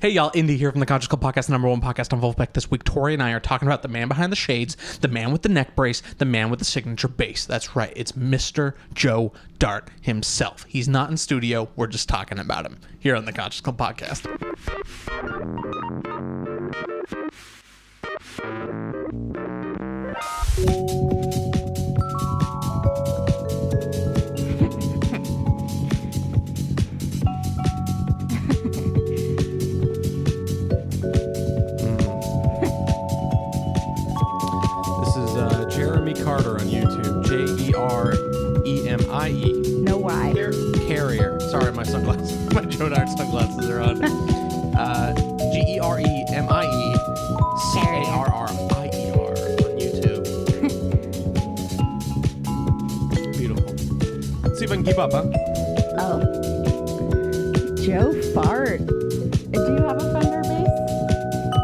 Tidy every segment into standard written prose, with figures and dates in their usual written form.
Hey, y'all, Indy here from the Conscious Club Podcast, #1 podcast on Vulfpeck. This week, Tori and I are talking about the man behind the shades, the man with the neck brace, the man with the signature bass. That's right, it's Mr. Joe Dart himself. He's not in studio, we're just talking about him here on the Conscious Club Podcast. Carter on YouTube. Jeremie. No Y. Carrier. Sorry, my sunglasses. My Joe Dart sunglasses are on. GEREMIE CARRIER on YouTube. Beautiful. Let's see if I can keep up, huh? Oh. Joe Fart. Do you have a Fender bass?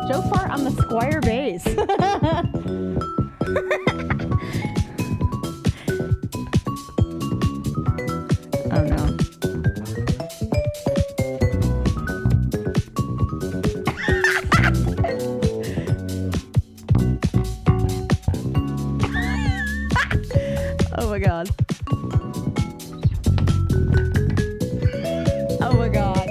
Joe Fart on the Squire bass. Oh no. Oh my god. Oh my god.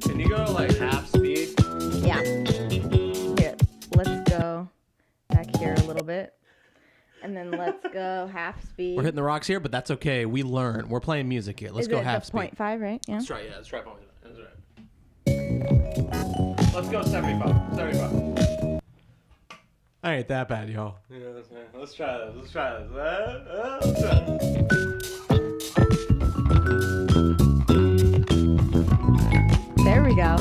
Can you go like half speed? Yeah. Here, let's go back here a little bit. And then let's go half speed. We're hitting the rocks here, but that's okay. We learn. We're playing music here. Let's Is go it half the speed. 0.5, right? Yeah. Let's try, yeah. Let's try 0.5. That's right. Let's go 75. 75. I ain't that bad, y'all. Yeah, let's try this. Let's try this. Let's try this. There we go.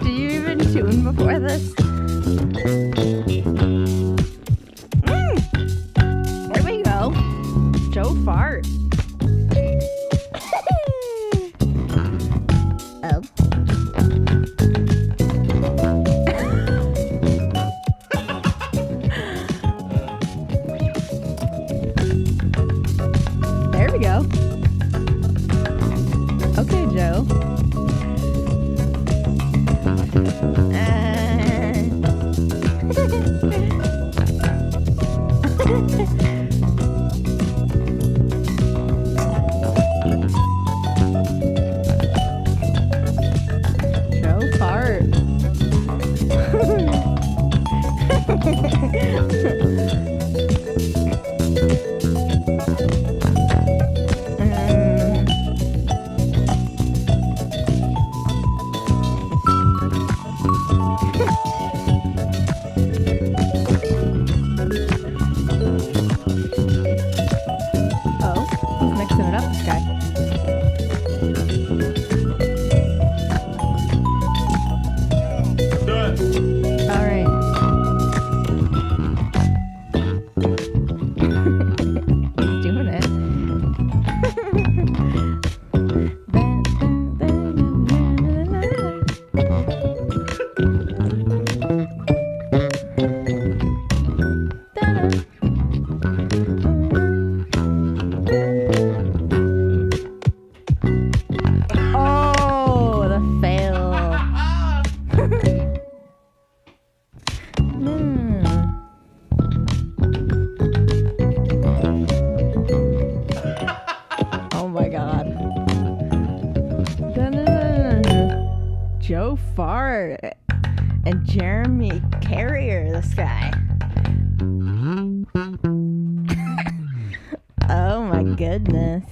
Did you even tune before this? There we go. Joe Fart. Oh. There we go. Okay, Joe. Joe Fart. Oh, he's mixing it up, this guy. Do it. All right. He's doing it. Oh, the fail. Oh my god. Joe Fart and Jeremie Carrier, this guy. Oh my goodness.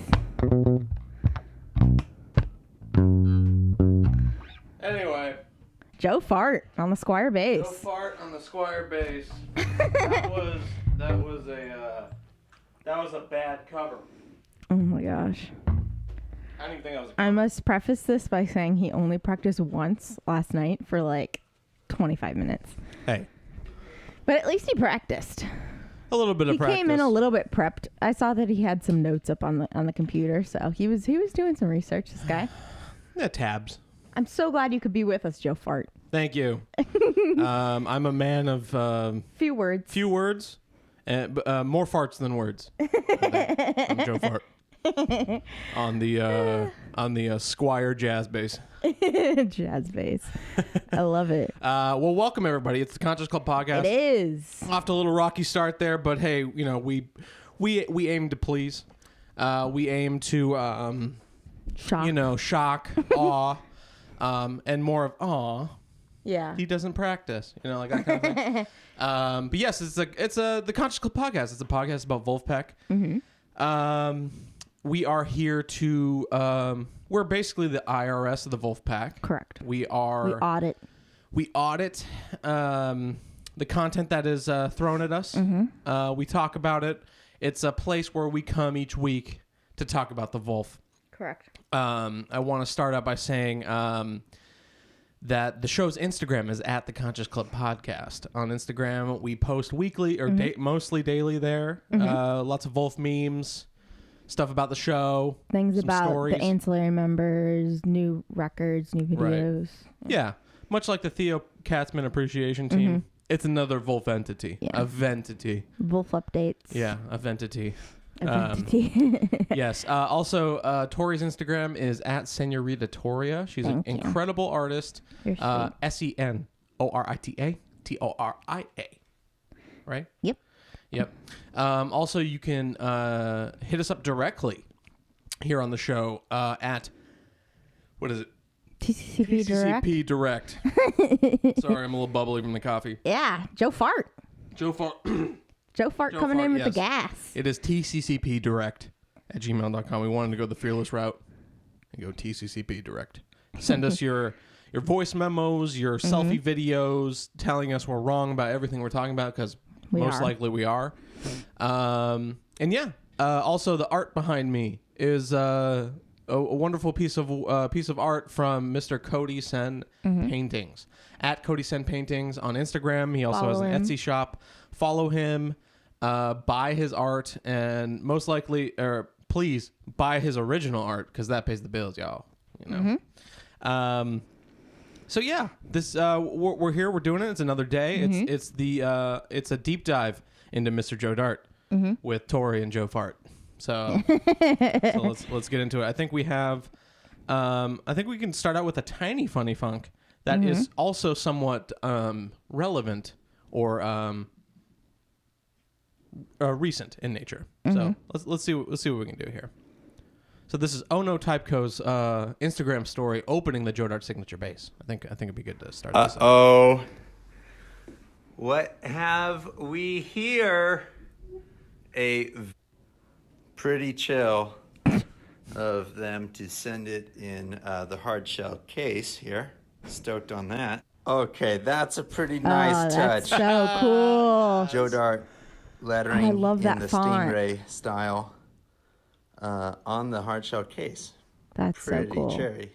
Anyway. Joe Fart on the Squire bass. Joe Fart on the Squire bass. That was a bad cover. Oh my gosh. I didn't even think I was. I must preface this by saying he only practiced once last night for like 25 minutes. Hey. But at least he practiced. A little bit of practice. He came in a little bit prepped. I saw that he had some notes up on the computer, so he was doing some research. This guy. Yeah, tabs. I'm so glad you could be with us, Joe Fart. Thank you. I'm a man of few words. Few words, and more farts than words. I'm Joe Fart on the Squire jazz bass. Jazz bass. I love it. Well, welcome everybody. It's the Conscious Club podcast. It is. Off to a little rocky start there, but hey, you know we aim to please. We aim to shock, awe, and more of awe. Yeah. He doesn't practice, like that kind of thing. But yes, it's the Conscious Club podcast. It's a podcast about Vulfpeck. Mm-hmm. We are here to we're basically the IRS of the Vulfpeck. Correct. We audit the content that is thrown at us. Mm-hmm. We talk about it. It's a place where we come each week to talk about the Vulf. Correct. I want to start out by saying that the show's Instagram is at the Conscious Club Podcast. On Instagram, we post weekly or mostly daily there. Lots of Vulf memes, stuff about the show, things about stories. The ancillary members, new records, new videos. Right. Yeah, much like the Theo Katzman Appreciation Team. It's another Vulf entity, a ventity. Vulf updates. Yeah, a ventity. Yes. Also, Tori's Instagram is at Senorita Toria. She's an incredible artist. SENORITA TORIA. Right? Yep. Also, you can hit us up directly here on the show at, what is it? TCCP Direct. Sorry, I'm a little bubbly from the coffee. Yeah, Joe Fart. Joe Fart coming in with the gas. It is TCCP Direct at gmail.com. We wanted to go the fearless route and go TCCP Direct. Send us your voice memos, your selfie videos, telling us we're wrong about everything we're talking about, because most likely we are. And yeah, also the art behind me is a wonderful piece of art from Mr. Cody Sen Paintings at Cody Sen Paintings on Instagram. He also has an Etsy shop. Follow him, buy his art, and most likely, or please buy his original art, because that pays the bills, y'all. So yeah, this we're here. We're doing it. It's another day. It's a deep dive into Mr. Joe Dart with Tori and Joe Fart. So let's get into it. I think we have. I think we can start out with a tiny funny funk that is also somewhat relevant or recent in nature. So let's see what we can do here. So this is Ono Typeco's Instagram story opening the Joe Dart signature bass. I think it'd be good to start this. What have we here? A pretty chill of them to send it in the hard shell case here. Stoked on that. Okay, that's a pretty nice touch. That's so cool. Joe Dart lettering I love that in the font. Stingray style on the hard shell case. That's pretty so cool. cherry.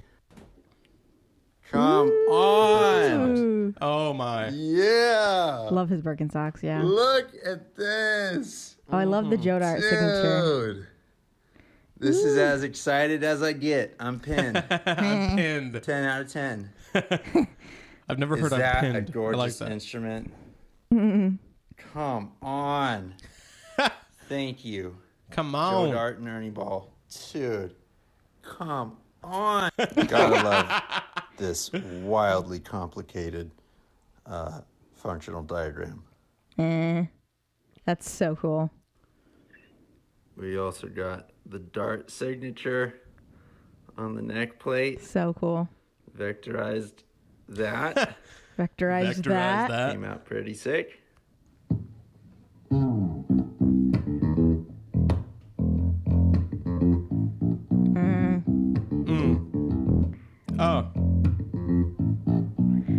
Come on. Ooh. Oh my. Yeah. Love his Birkenstocks, yeah. Look at this. Oh, I love the Joe Dart signature. Dude. This is as excited as I get. I'm pinned. I'm pinned. 10 out of 10. I've never heard I'm pinned. Is that a gorgeous instrument? Come on. Thank you. Come on. Joe Dart and Ernie Ball. Dude. Come on. Gotta love this wildly complicated functional diagram. That's so cool. We also got the Dart signature on the neck plate. So cool. Vectorized that. Vectorized that. Came out pretty sick. Oh.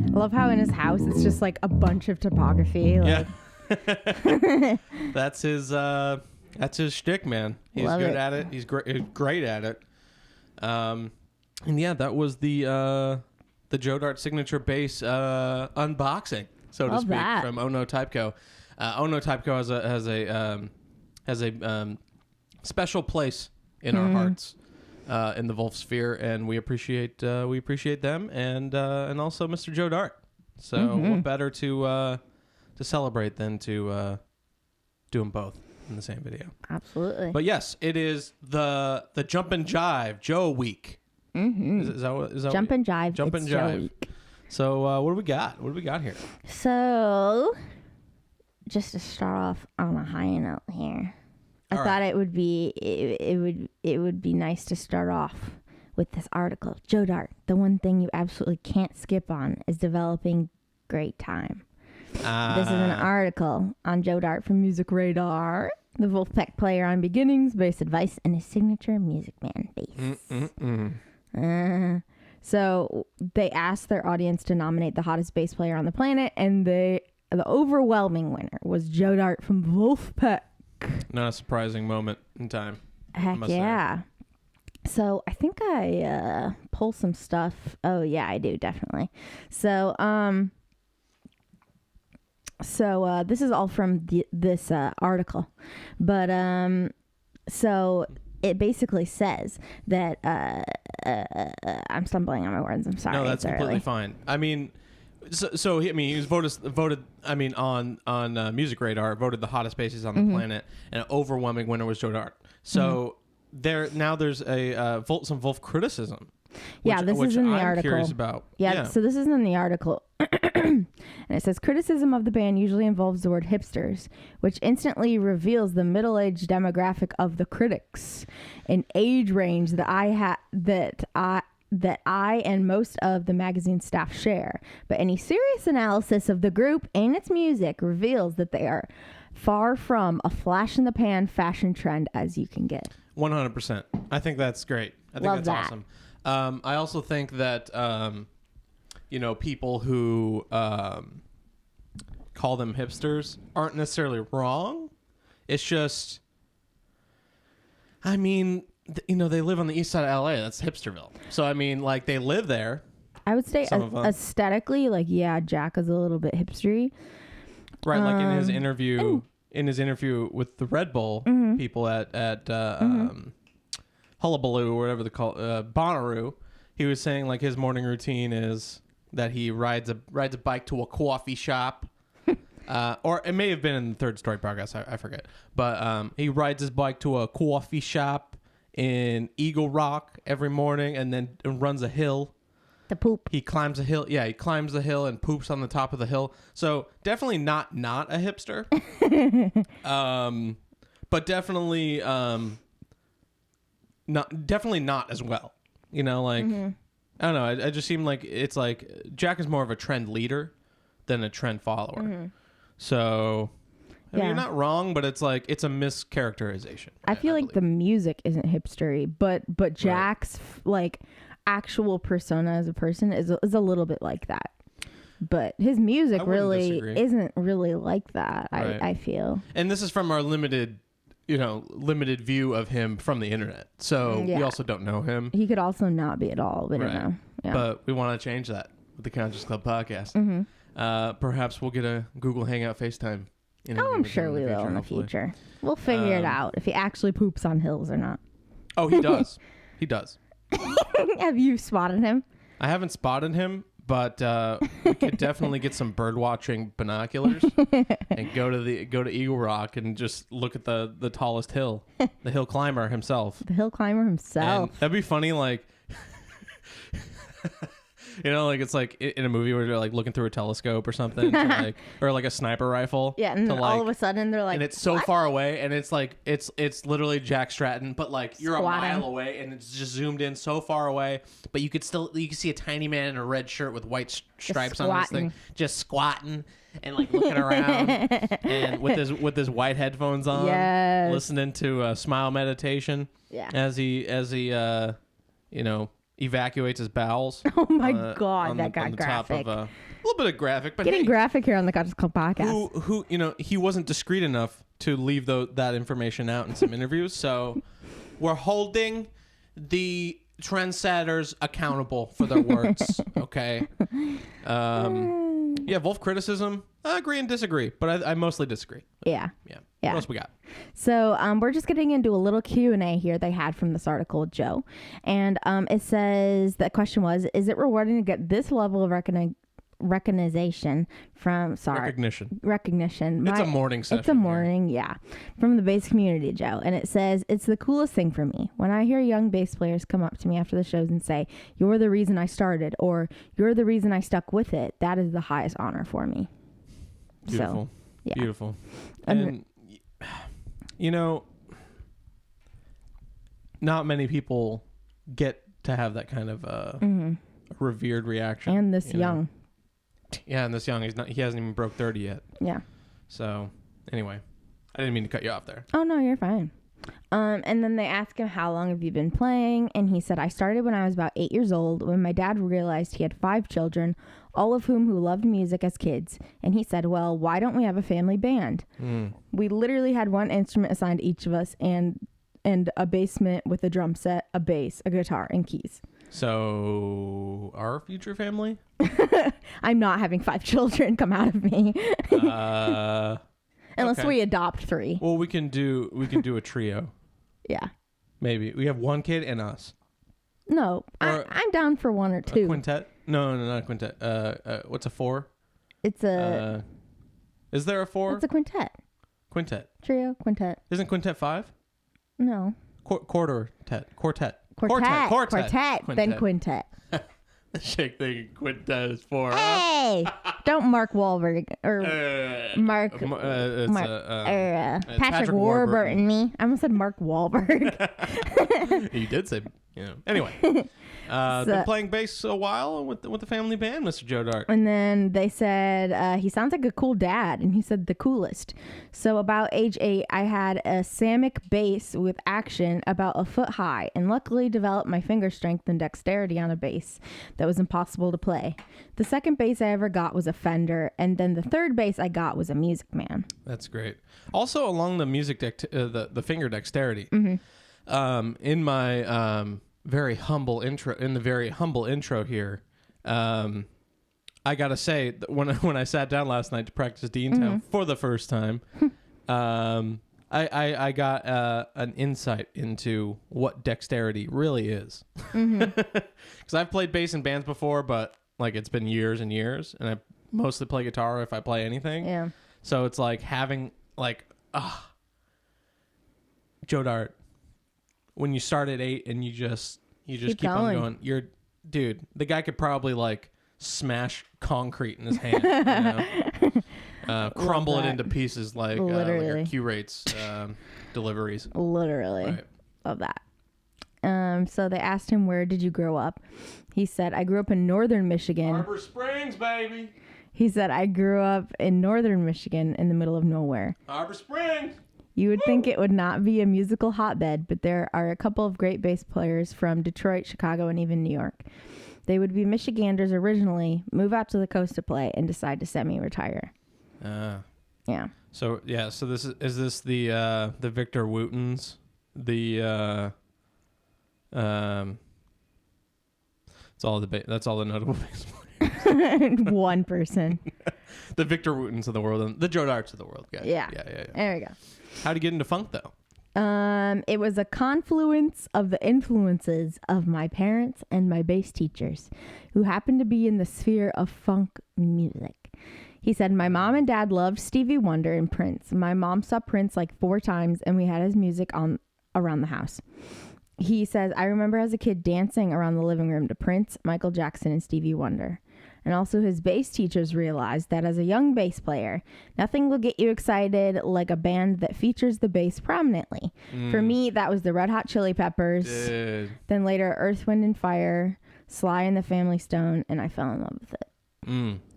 I love how in his house it's just like a bunch of topography. Like, Yeah. That's his shtick, man. He's Love good it. at it. He's great at it. And yeah, that was the Joe Dart signature bass unboxing, so to Love speak, that. from Ono Typeco. Ono Typeco has a special place in our hearts in the Vulf sphere, and we appreciate them and also Mr. Joe Dart. So what better to celebrate than to do them both in the same video? Absolutely. But yes, it is the Jump and Jive Joe week. Is that Jump and Jive. Jump and it's Joe Jive. week. So what do we got? What do we got here? So, just to start off on a high note here, I thought it would be nice to start off with this article. Joe Dart, the one thing you absolutely can't skip on is developing great time. This is an article on Joe Dart from Music Radar, the Vulfpeck player on beginnings, bass advice, and his signature Music Man bass. So they asked their audience to nominate the hottest bass player on the planet, and the overwhelming winner was Joe Dart from Vulfpeck. Not a surprising moment in time. Heck yeah. So I think I pull some stuff. Oh yeah, I do, definitely. So this is all from this article, but so it basically says that I'm stumbling on my words. I'm sorry. No, that's completely fine. I mean, he was voted. I mean, on Music Radar, voted the hottest bassist on the planet, and an overwhelming winner was Joe Dart. So there's a some Vulf criticism. Yeah, this is in the article. Curious about. Yeah, so this is in the article. And it says, criticism of the band usually involves the word hipsters, which instantly reveals the middle-aged demographic of the critics, an age range that I and most of the magazine staff share. But any serious analysis of the group and its music reveals that they are far from a flash-in-the-pan fashion trend as you can get. 100%. I think that's great. I think Love that's that. awesome. I also think that people who call them hipsters aren't necessarily wrong. It's just, I mean, they live on the east side of LA. That's Hipsterville. So I mean, like, they live there. I would say aesthetically, like, yeah, Jack is a little bit hipstery. Right, like in his interview with the Red Bull people at Hullabaloo, or whatever they call Bonnaroo, he was saying like his morning routine is that he rides a bike to a coffee shop, or it may have been in the Third Story podcast, I forget, but he rides his bike to a coffee shop in Eagle Rock every morning, and then runs a hill. The poop. He climbs a hill. Yeah, he climbs the hill and poops on the top of the hill. So definitely not a hipster. But definitely not as well. I don't know. I just seem like it's like Jack is more of a trend leader than a trend follower. So I mean, you're not wrong, but it's like it's a mischaracterization. I feel like the music isn't hipstery, but Jack's like actual persona as a person is a little bit like that. But his music really isn't really like that. Right. I feel. And this is from our limited view of him from the internet. So we also don't know him. He could also not be at all. We don't know. Yeah. But we want to change that with the Conscious Club podcast. Perhaps we'll get a Google Hangout FaceTime. I'm sure we will in the future. We'll figure it out if he actually poops on hills or not. Oh, he does. He does. Have you spotted him? I haven't spotted him, but we could definitely get some bird watching binoculars and go to Eagle Rock and just look at the tallest hill, the hill climber himself. The hill climber himself. And that'd be funny, like like it's like in a movie where they're like looking through a telescope or something, or like a sniper rifle. Yeah, and all of a sudden they're like, and it's so far away, and it's like it's literally Jack Stratton, but like you're squatting a mile away, and it's just zoomed in so far away, but you can see a tiny man in a red shirt with white stripes on his thing, just squatting and like looking around, and with his white headphones on, listening to Smile Meditation, as he evacuates his bowels. Oh my God, that got graphic. A little bit of graphic, but getting graphic here on the Conscious Club podcast. Who he wasn't discreet enough to leave that information out in some interviews. So we're holding the trendsetters accountable for their words. Okay, Yeah, Vulf criticism. I agree and disagree, but I mostly disagree. Yeah. Yeah. Yeah. What else we got? So we're just getting into a little Q&A here they had from this article with Joe. And it says, the question was, is it rewarding to get this level of recognition from recognition. It's a morning session. It's a morning, yeah, from the bass community, Joe. And it says, it's the coolest thing for me when I hear young bass players come up to me after the shows and say, you're the reason I started, or you're the reason I stuck with it. That is the highest honor for me. Beautiful. So, yeah. Beautiful. And you know, not many people get to have that kind of revered reaction. And this young. Yeah, and this young. He hasn't even broke 30 yet. Yeah. So, anyway, I didn't mean to cut you off there. Oh, no, you're fine. And then they asked him, how long have you been playing? And he said, I started when I was about 8 years old, when my dad realized he had 5 children, all of whom who loved music as kids. And he said, well, why don't we have a family band? We literally had one instrument assigned to each of us and a basement with a drum set, a bass, a guitar, and keys. So, our future family? I'm not having 5 children come out of me. Unless we adopt 3. Well, we can do a trio. Yeah. Maybe. We have 1 kid and us. No, I'm down for 1 or 2. A quintet? No, not a quintet. What's a 4? It's a... is there a 4? It's a quintet. Quintet. Trio, quintet. Isn't quintet 5? No. Quartet. Quartet. Then quintet. Shake thing quintet is 4. Hey! Don't Mark Wahlberg or Patrick Warburton me. I almost said Mark Wahlberg. You did say, Anyway. Been playing bass a while with the family band, Mr. Joe Dart. And then they said, he sounds like a cool dad. And he said the coolest. So about age 8, I had a Samick bass with action about a foot high and luckily developed my finger strength and dexterity on a bass that was impossible to play. The second bass I ever got was a Fender. And then the third bass I got was a Music Man. That's great. Also along the music, the finger dexterity, in my... very humble intro here. I gotta say, when I sat down last night to practice Deantown for the first time, I got an insight into what dexterity really is. Because I've played bass in bands before, but like it's been years and years, and I mostly play guitar if I play anything. Yeah. So it's like having Joe Dart. When you start at 8 and you just keep on going, the guy could probably like smash concrete in his hand, crumble it into pieces like your Q-Rates deliveries. Literally. Right. Love that. So they asked him, where did you grow up? He said, I grew up in northern Michigan. Harbor Springs, baby. He said, I grew up in northern Michigan in the middle of nowhere. Harbor Springs. You would think it would not be a musical hotbed, but there are a couple of great bass players from Detroit, Chicago, and even New York. They would be Michiganders originally, move out to the coast to play, and decide to semi-retire. Yeah. So this is the Victor Wootens, that's all the notable bass players. One person. The Victor Wootens of the world and the Joe Darts of the world, guys. Yeah. There we go. How'd you get into funk though? It was a confluence of the influences of my parents and my bass teachers, who happened to be in the sphere of funk music. He said, my mom and dad loved Stevie Wonder and Prince. My mom saw Prince like 4 times, and we had his music on around the house. He says, I remember as a kid dancing around the living room to Prince, Michael Jackson, and Stevie Wonder. And also his bass teachers realized that as a young bass player, nothing will get you excited like a band that features the bass prominently. For me, that was the Red Hot Chili Peppers. Dude. Then later Earth, Wind & Fire, Sly and the Family Stone, and I fell in love with it.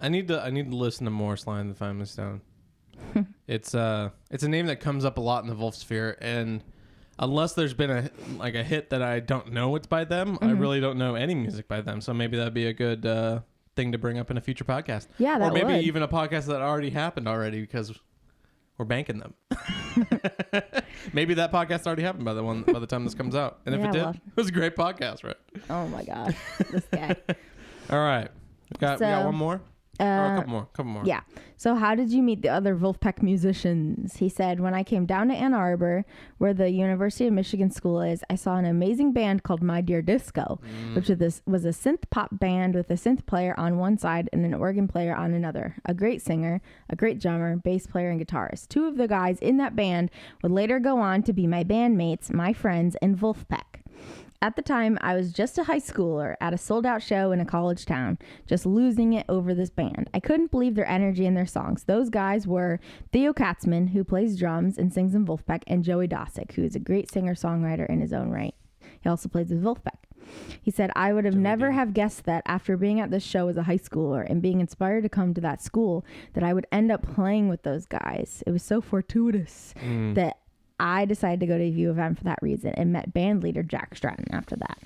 I need to listen to more Sly and the Family Stone. It's a name that comes up a lot in the Vulf sphere, and unless there's been a hit that I don't know it's by them, I really don't know any music by them. So maybe that'd be a good thing to bring up in a future podcast. Yeah, that or maybe would. even a podcast that already happened already because we're banking them. Maybe that podcast already happened by the time this comes out. And if it did, it was a great podcast, right? Oh my gosh, this guy. All right, we got one more. a couple more. Yeah. So how did you meet the other Vulfpeck musicians? He said, when I came down to Ann Arbor, where the University of Michigan School is, I saw an amazing band called My Dear Disco, which was a synth pop band with a synth player on one side and an organ player on another. A great singer, a great drummer, bass player, and guitarist. Two of the guys in that band would later go on to be my bandmates, my friends, and Vulfpeck. At the time, I was just a high schooler at a sold-out show in a college town, just losing it over this band. I couldn't believe their energy and their songs. Those guys were Theo Katzman, who plays drums and sings in Vulfpeck, and Joey Dosick, who is a great singer-songwriter in his own right. He also plays with Vulfpeck. He said, I would have never have guessed that after being at this show as a high schooler and being inspired to come to that school, that I would end up playing with those guys. It was so fortuitous that I decided to go to U of M for that reason and met band leader Jack Stratton after that.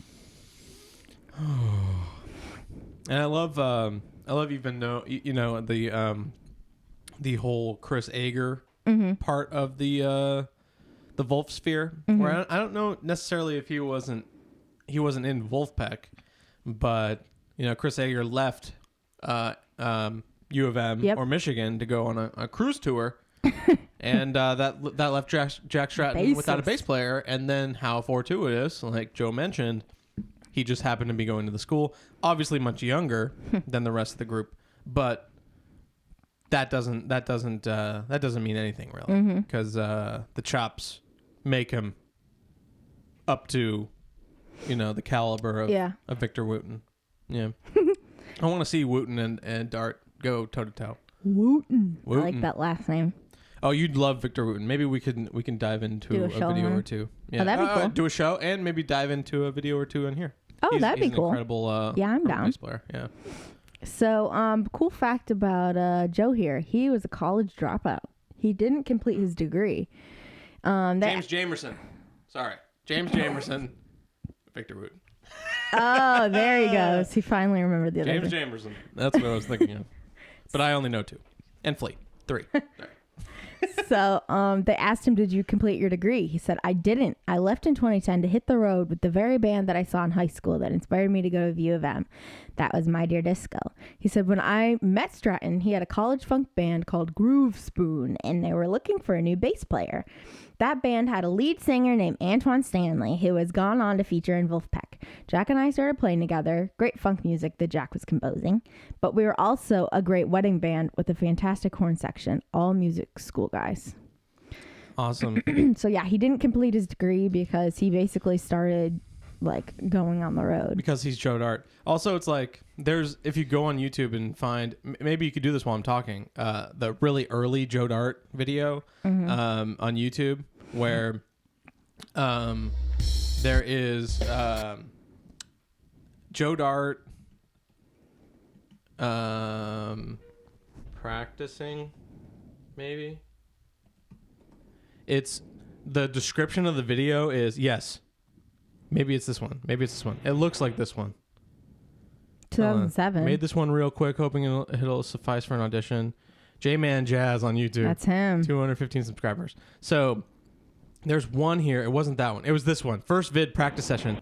And I love even though the whole Chris Ager part of the Vulf sphere. Where I don't know necessarily if he wasn't in Vulfpeck, but Chris Ager left U of M or Michigan to go on a cruise tour. And that left Jack Stratton without a bass player. And then how fortuitous, like Joe mentioned, he just happened to be going to the school, obviously much younger than the rest of the group. But that doesn't mean anything really, because the chops make him up to the caliber of Victor Wooten. Yeah, I want to see Wooten and Dart go toe to toe. Wooten. I like that last name. Oh, you'd love Victor Wooten. Maybe we can dive into a video or two. Yeah. Oh, that'd be cool. Do a show and maybe dive into a video or two in here. Oh, that'd be cool. Incredible. I'm down. Bass player. Yeah. So, cool fact about Joe here. He was a college dropout. He didn't complete his degree. James Jamerson. Sorry, James Jamerson. Victor Wooten. Oh, there he goes. He finally remembered the other. James Jamerson. That's what I was thinking of. But I only know 2. And Flea. 3. Sorry. So they asked him, did you complete your degree? He said, I didn't. I left in 2010 to hit the road with the very band that I saw in high school that inspired me to go to U of M. That was My Dear Disco. He said, when I met Stratton, he had a college funk band called Groove Spoon, and they were looking for a new bass player. That band had a lead singer named Antoine Stanley, who has gone on to feature in Vulfpeck. Jack and I started playing together, great funk music that Jack was composing, but we were also a great wedding band with a fantastic horn section, all music school guys. Awesome. So yeah, he didn't complete his degree because he basically started going on the road. Because he's Joe Dart. Also, it's like if you go on YouTube and find, maybe you could do this while I'm talking, the really early Joe Dart video on YouTube where there is Joe Dart practicing, maybe. It's the description of the video is maybe it's this one. It looks like this one. 2007. Made this one real quick, hoping it'll suffice for an audition. J-Man Jazz on YouTube. That's him. 215 subscribers. So there's one here. It wasn't that one. It was this one. First vid practice session.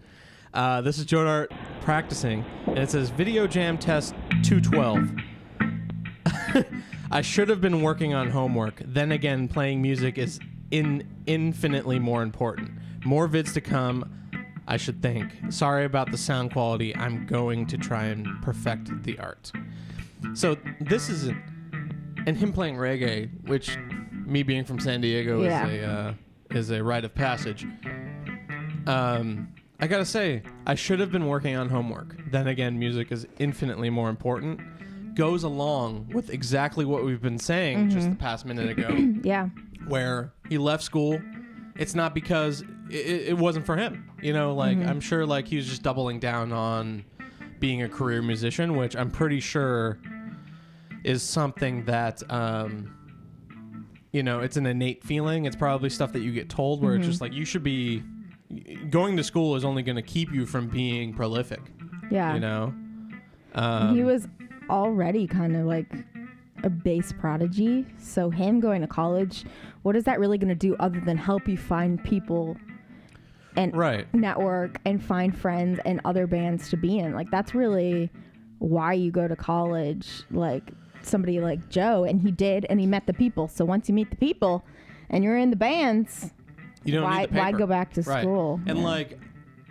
This is Joe Dart practicing, and it says Video Jam Test 212. I should have been working on homework. Then again, playing music is infinitely more important. More vids to come, I should think. Sorry about the sound quality. I'm going to try and perfect the art. So this is and him playing reggae, which me being from San Diego is a rite of passage. I gotta say, I should have been working on homework. Then again, music is infinitely more important. Goes along with exactly what we've been saying just the past minute ago. Yeah. Where he left school. It's not because it wasn't for him. I'm sure he was just doubling down on being a career musician, which I'm pretty sure is something that, it's an innate feeling. It's probably stuff that you get told where it's just you should be going to school is only going to keep you from being prolific. Yeah. He was already kind of a bass prodigy. So him going to college, what is that really going to do other than help you find people and network and find friends and other bands to be in? That's really why you go to college, like somebody like Joe, and he did, and he met the people. So once you meet the people and you're in the bands, you don't need the paper. Why go back to school? And like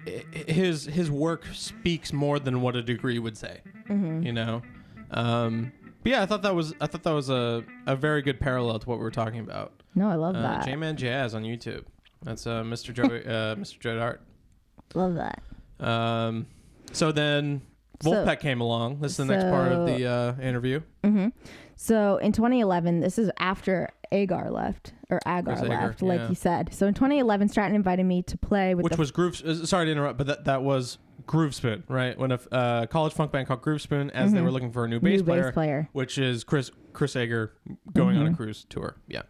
his work speaks more than what a degree would say. You know. But yeah, I thought that was a very good parallel to what we were talking about. No, I love that. J-Man Jazz on YouTube. That's Mr. Joe Dart. Love that. So then Vulfpeck came along. This is the next part of the interview. Mm-hmm. So in 2011, this is after Agar left, like you said. So in 2011, Stratton invited me to play with was Groove. Sorry to interrupt, but that was Groove Spoon, right? When a college funk band called Groove Spoon, as they were looking for a new bass player, which is Chris Agar going on a cruise tour. Yeah.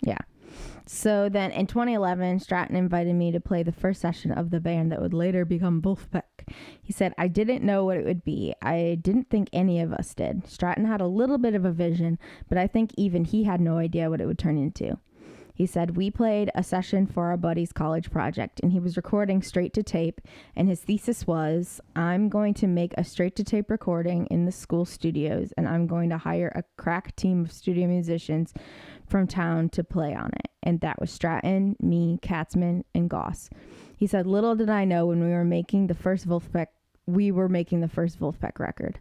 Yeah. So then in 2011, Stratton invited me to play the first session of the band that would later become Vulfpeck. He said, I didn't know what it would be. I didn't think any of us did. Stratton had a little bit of a vision, but I think even he had no idea what it would turn into. He said, we played a session for our buddy's college project, and he was recording straight to tape, and his thesis was, I'm going to make a straight to tape recording in the school studios, and I'm going to hire a crack team of studio musicians from town to play on it. And that was Stratton, me, Katzman, and Goss. He said, little did I know when we were making the first Vulfpeck record.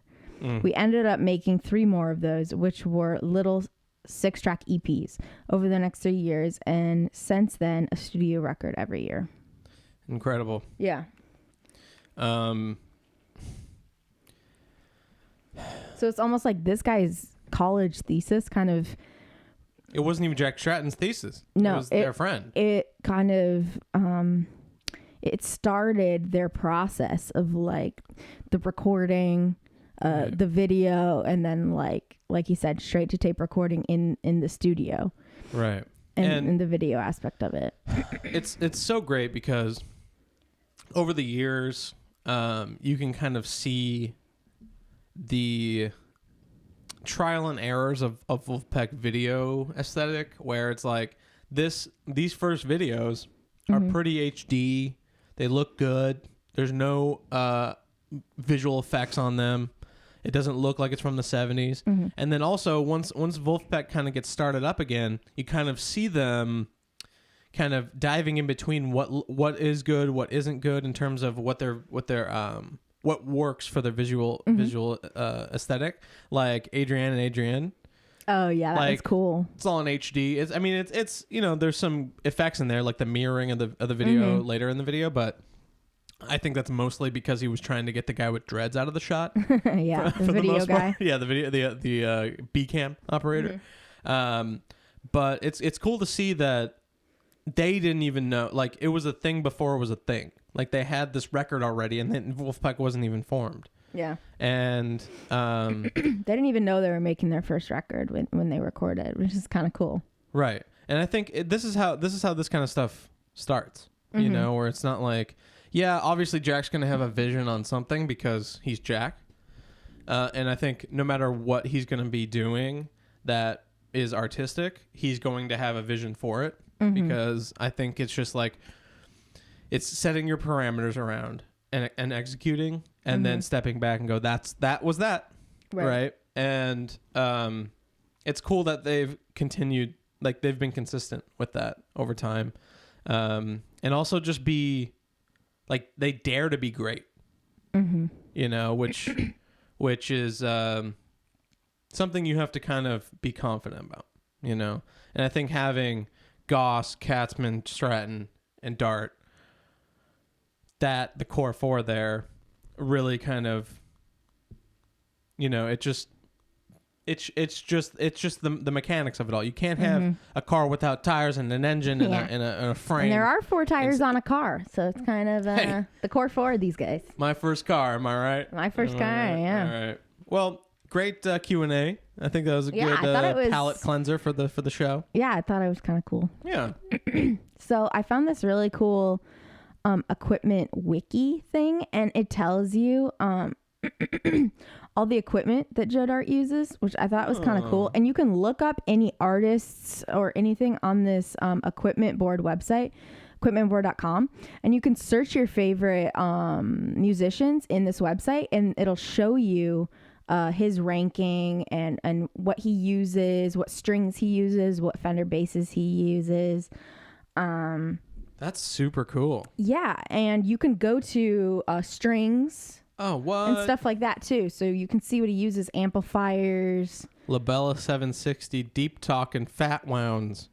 We ended up making 3 more of those, which were little 6-track EPs over the next 3 years, and since then a studio record every year. Incredible. Yeah. So it's almost like this guy's college thesis kind of, it wasn't even Jack Stratton's thesis. No, it was their friend. It kind of it started their process of like the recording, the video, and then like you said, straight to tape recording in the studio, right? And the video aspect of it. It's so great because over the years, you can kind of see the trial and errors of Vulfpeck video aesthetic, where it's like these first videos are pretty HD. They look good. There's no visual effects on them. It doesn't look like it's from the 70s. And then also once Vulfpeck kind of gets started up again, you kind of see them kind of diving in between what is good, what isn't good in terms of what works for their visual aesthetic, like Adrienne. Oh yeah, that's cool. It's all in HD. It's there's some effects in there like the mirroring of the video later in the video, but I think that's mostly because he was trying to get the guy with dreads out of the shot. Yeah, the video guy. Yeah, the B cam operator. But it's cool to see that they didn't even know, like it was a thing before it was a thing. Like they had this record already, and then Vulfpeck wasn't even formed. Yeah. And they didn't even know they were making their first record when they recorded, which is kind of cool. Right. And I think this is how this kind of stuff starts. You know, where it's not like, yeah, obviously Jack's going to have a vision on something because he's Jack. And I think no matter what he's going to be doing that is artistic, he's going to have a vision for it, because I think it's just like, it's setting your parameters around and executing, and then stepping back and go, that was that. Right. And it's cool that they've continued, like they've been consistent with that over time. And also just be like, they dare to be great, you know, which is something you have to kind of be confident about, you know? And I think having Goss, Katzman, Stratton, and Dart, that the core 4 there really kind of, you know, it's just the mechanics of it all. You can't have a car without tires and an engine and a frame. And there are 4 tires on a car, so it's kind of the core 4 of these guys. My first car, am I right? My first car, yeah. All right. Well, great Q&A. I think that was a good palate cleanser for the show. Yeah, I thought it was kind of cool. Yeah. So I found this really cool equipment wiki thing, and it tells you all the equipment that Joe Dart uses, which I thought was kind of cool. And you can look up any artists or anything on this equipment board website, equipmentboard.com, and you can search your favorite musicians in this website, and it'll show you his ranking and what he uses, what strings he uses, what Fender basses he uses. That's super cool. Yeah, and you can go to strings. Oh, what? And stuff like that too. So you can see what he uses: amplifiers, Labella 760, Deep Talk and Fat Wounds,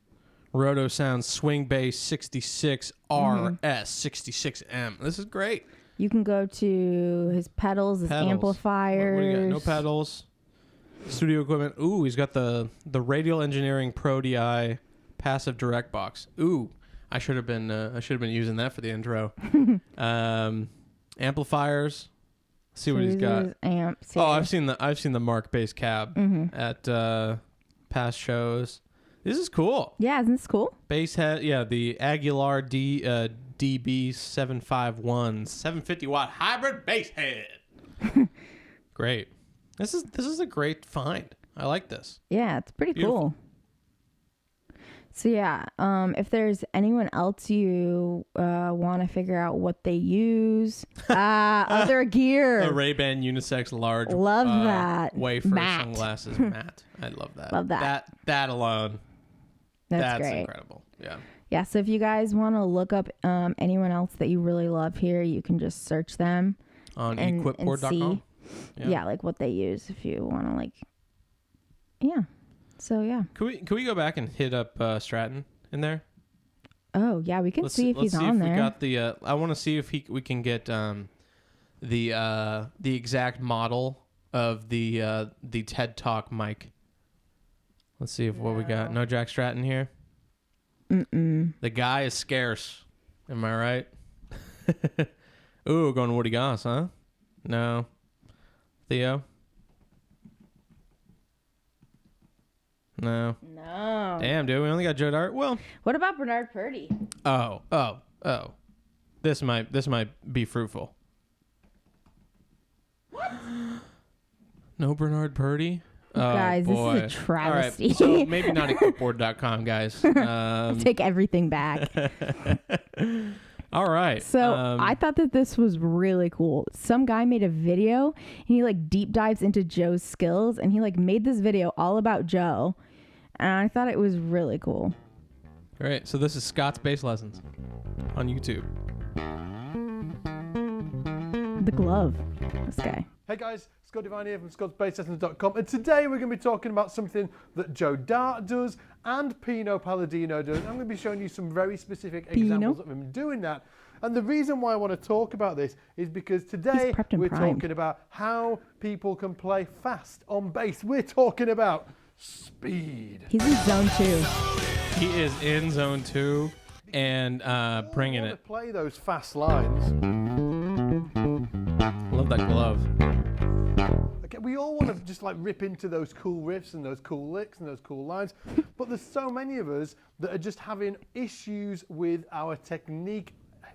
Roto Sound Swing Bass 66 RS 66M. This is great. You can go to his pedals, his amplifiers. What do you got? No pedals. Studio equipment. Ooh, he's got the Radial Engineering Pro DI passive direct box. Ooh, I should have been using that for the intro. Amplifiers. Let's see what he's got. Amps, oh, I've seen the Mark bass cab at past shows. This is cool. Yeah, isn't this cool? Bass head, yeah, the Aguilar DB 751 750 watt hybrid bass head. Great. This is a great find. I like this. Yeah, it's pretty Beautiful. cool. So yeah, if there's anyone else you want to figure out what they use, other gear. A Ray-Ban unisex large. Love that. Wafer Matte. sunglasses matte. I love that. Love that. That alone. That's That's great. incredible. Yeah. Yeah, so if you guys want to look up anyone else that you really love here, you can just search them On and equipboard.com. see, yeah, like what they use if you want to like, yeah. So yeah. Can we go back and hit up Stratton in there? Oh yeah, we can see if he's let's see on if there. We got the. I want to see if we can get the exact model of the TED Talk mic. Let's see what we got. No Jack Stratton here. The guy is scarce. Am I right? Ooh, going Woody Goss, huh? No. Theo? No. No. Damn, dude, we only got Joe Dart. Well, What about Bernard Purdy? oh. This might be fruitful. What? No Bernard Purdy? Oh, Guys, boy. this is a travesty. All right, so maybe not equipboard.com, guys. Take everything back. All right. So I thought that this was really cool. Some guy made a video and he like deep dives into Joe's skills, and he like made this video all about Joe. And I thought it was really cool. Great. So this is Scott's Bass Lessons on YouTube. The glove. This guy. Hey guys, Scott Devine here from scottsbasslessons.com, and today we're going to be talking about something that Joe Dart does and Pino Palladino does. I'm going to be showing you some very specific examples of him doing that. And the reason why I want to talk about this is because today we're talking about how people can play fast on bass. We're talking about speed. He's in zone 2. He is in zone 2 and bringing it. To play those fast lines. Love that glove. Okay, we all want to just like rip into those cool riffs and those cool licks and those cool lines, but there's so many of us that are just having issues with our technique,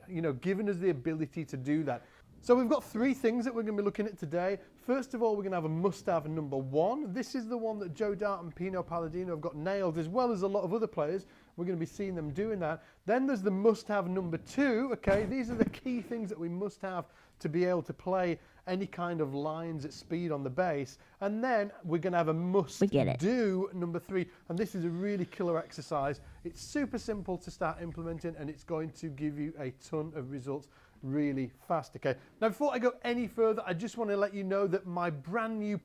you know, giving us the ability to do that. So we've got 3 things that we're going to be looking at today. First of all, we're going to have a must-have number 1. This is the one that Joe Dart and Pino Palladino have got nailed, as well as a lot of other players. We're going to be seeing them doing that. Then there's the must-have number 2. Okay, these are the key things that we must have to be able to play any kind of lines at speed on the bass. And then we're going to have a must-do number 3. And this is a really killer exercise. It's super simple to start implementing, and it's going to give you a ton of results really fast. Okay, now before I go any further, I just want to let you know that my brand new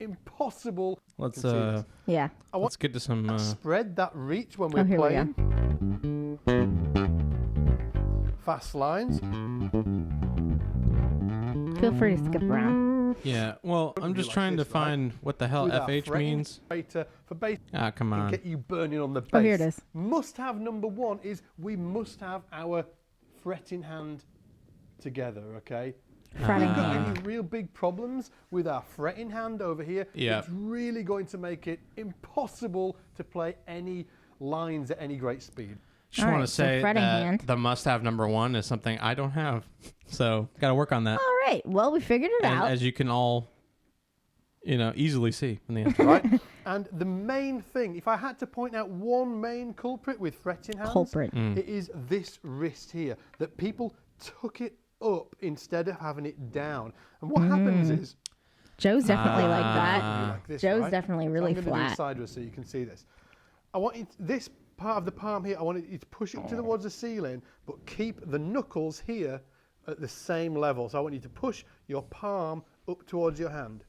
impossible Let's get to some spread that reach when we're playing fast lines. Feel free to skip around. Yeah, well, I'm just trying to find what the hell FH means. For bass, come on. get you burning on the bass. Oh, here it is. Must have number 1 is we must have our fretting hand together, okay? Fretting If we've got hand. any real big problems with our fretting hand over here, it's really going to make it impossible to play any lines at any great speed. Just want to say that the must-have number 1 is something I don't have, so got to work on that. All right, well, we figured it out. As you can all easily see in the intro. Right? And the main thing, if I had to point out one main culprit with fretting hands, it is this wrist here, that people took it up instead of having it down. And what happens is... Joe's definitely like that. Like this, Joe's right? definitely really I'm going to do flat. it sideways so you can see this. I want this part of the palm here, I want you to push it towards the ceiling, but keep the knuckles here at the same level. So I want you to push your palm up towards your hand.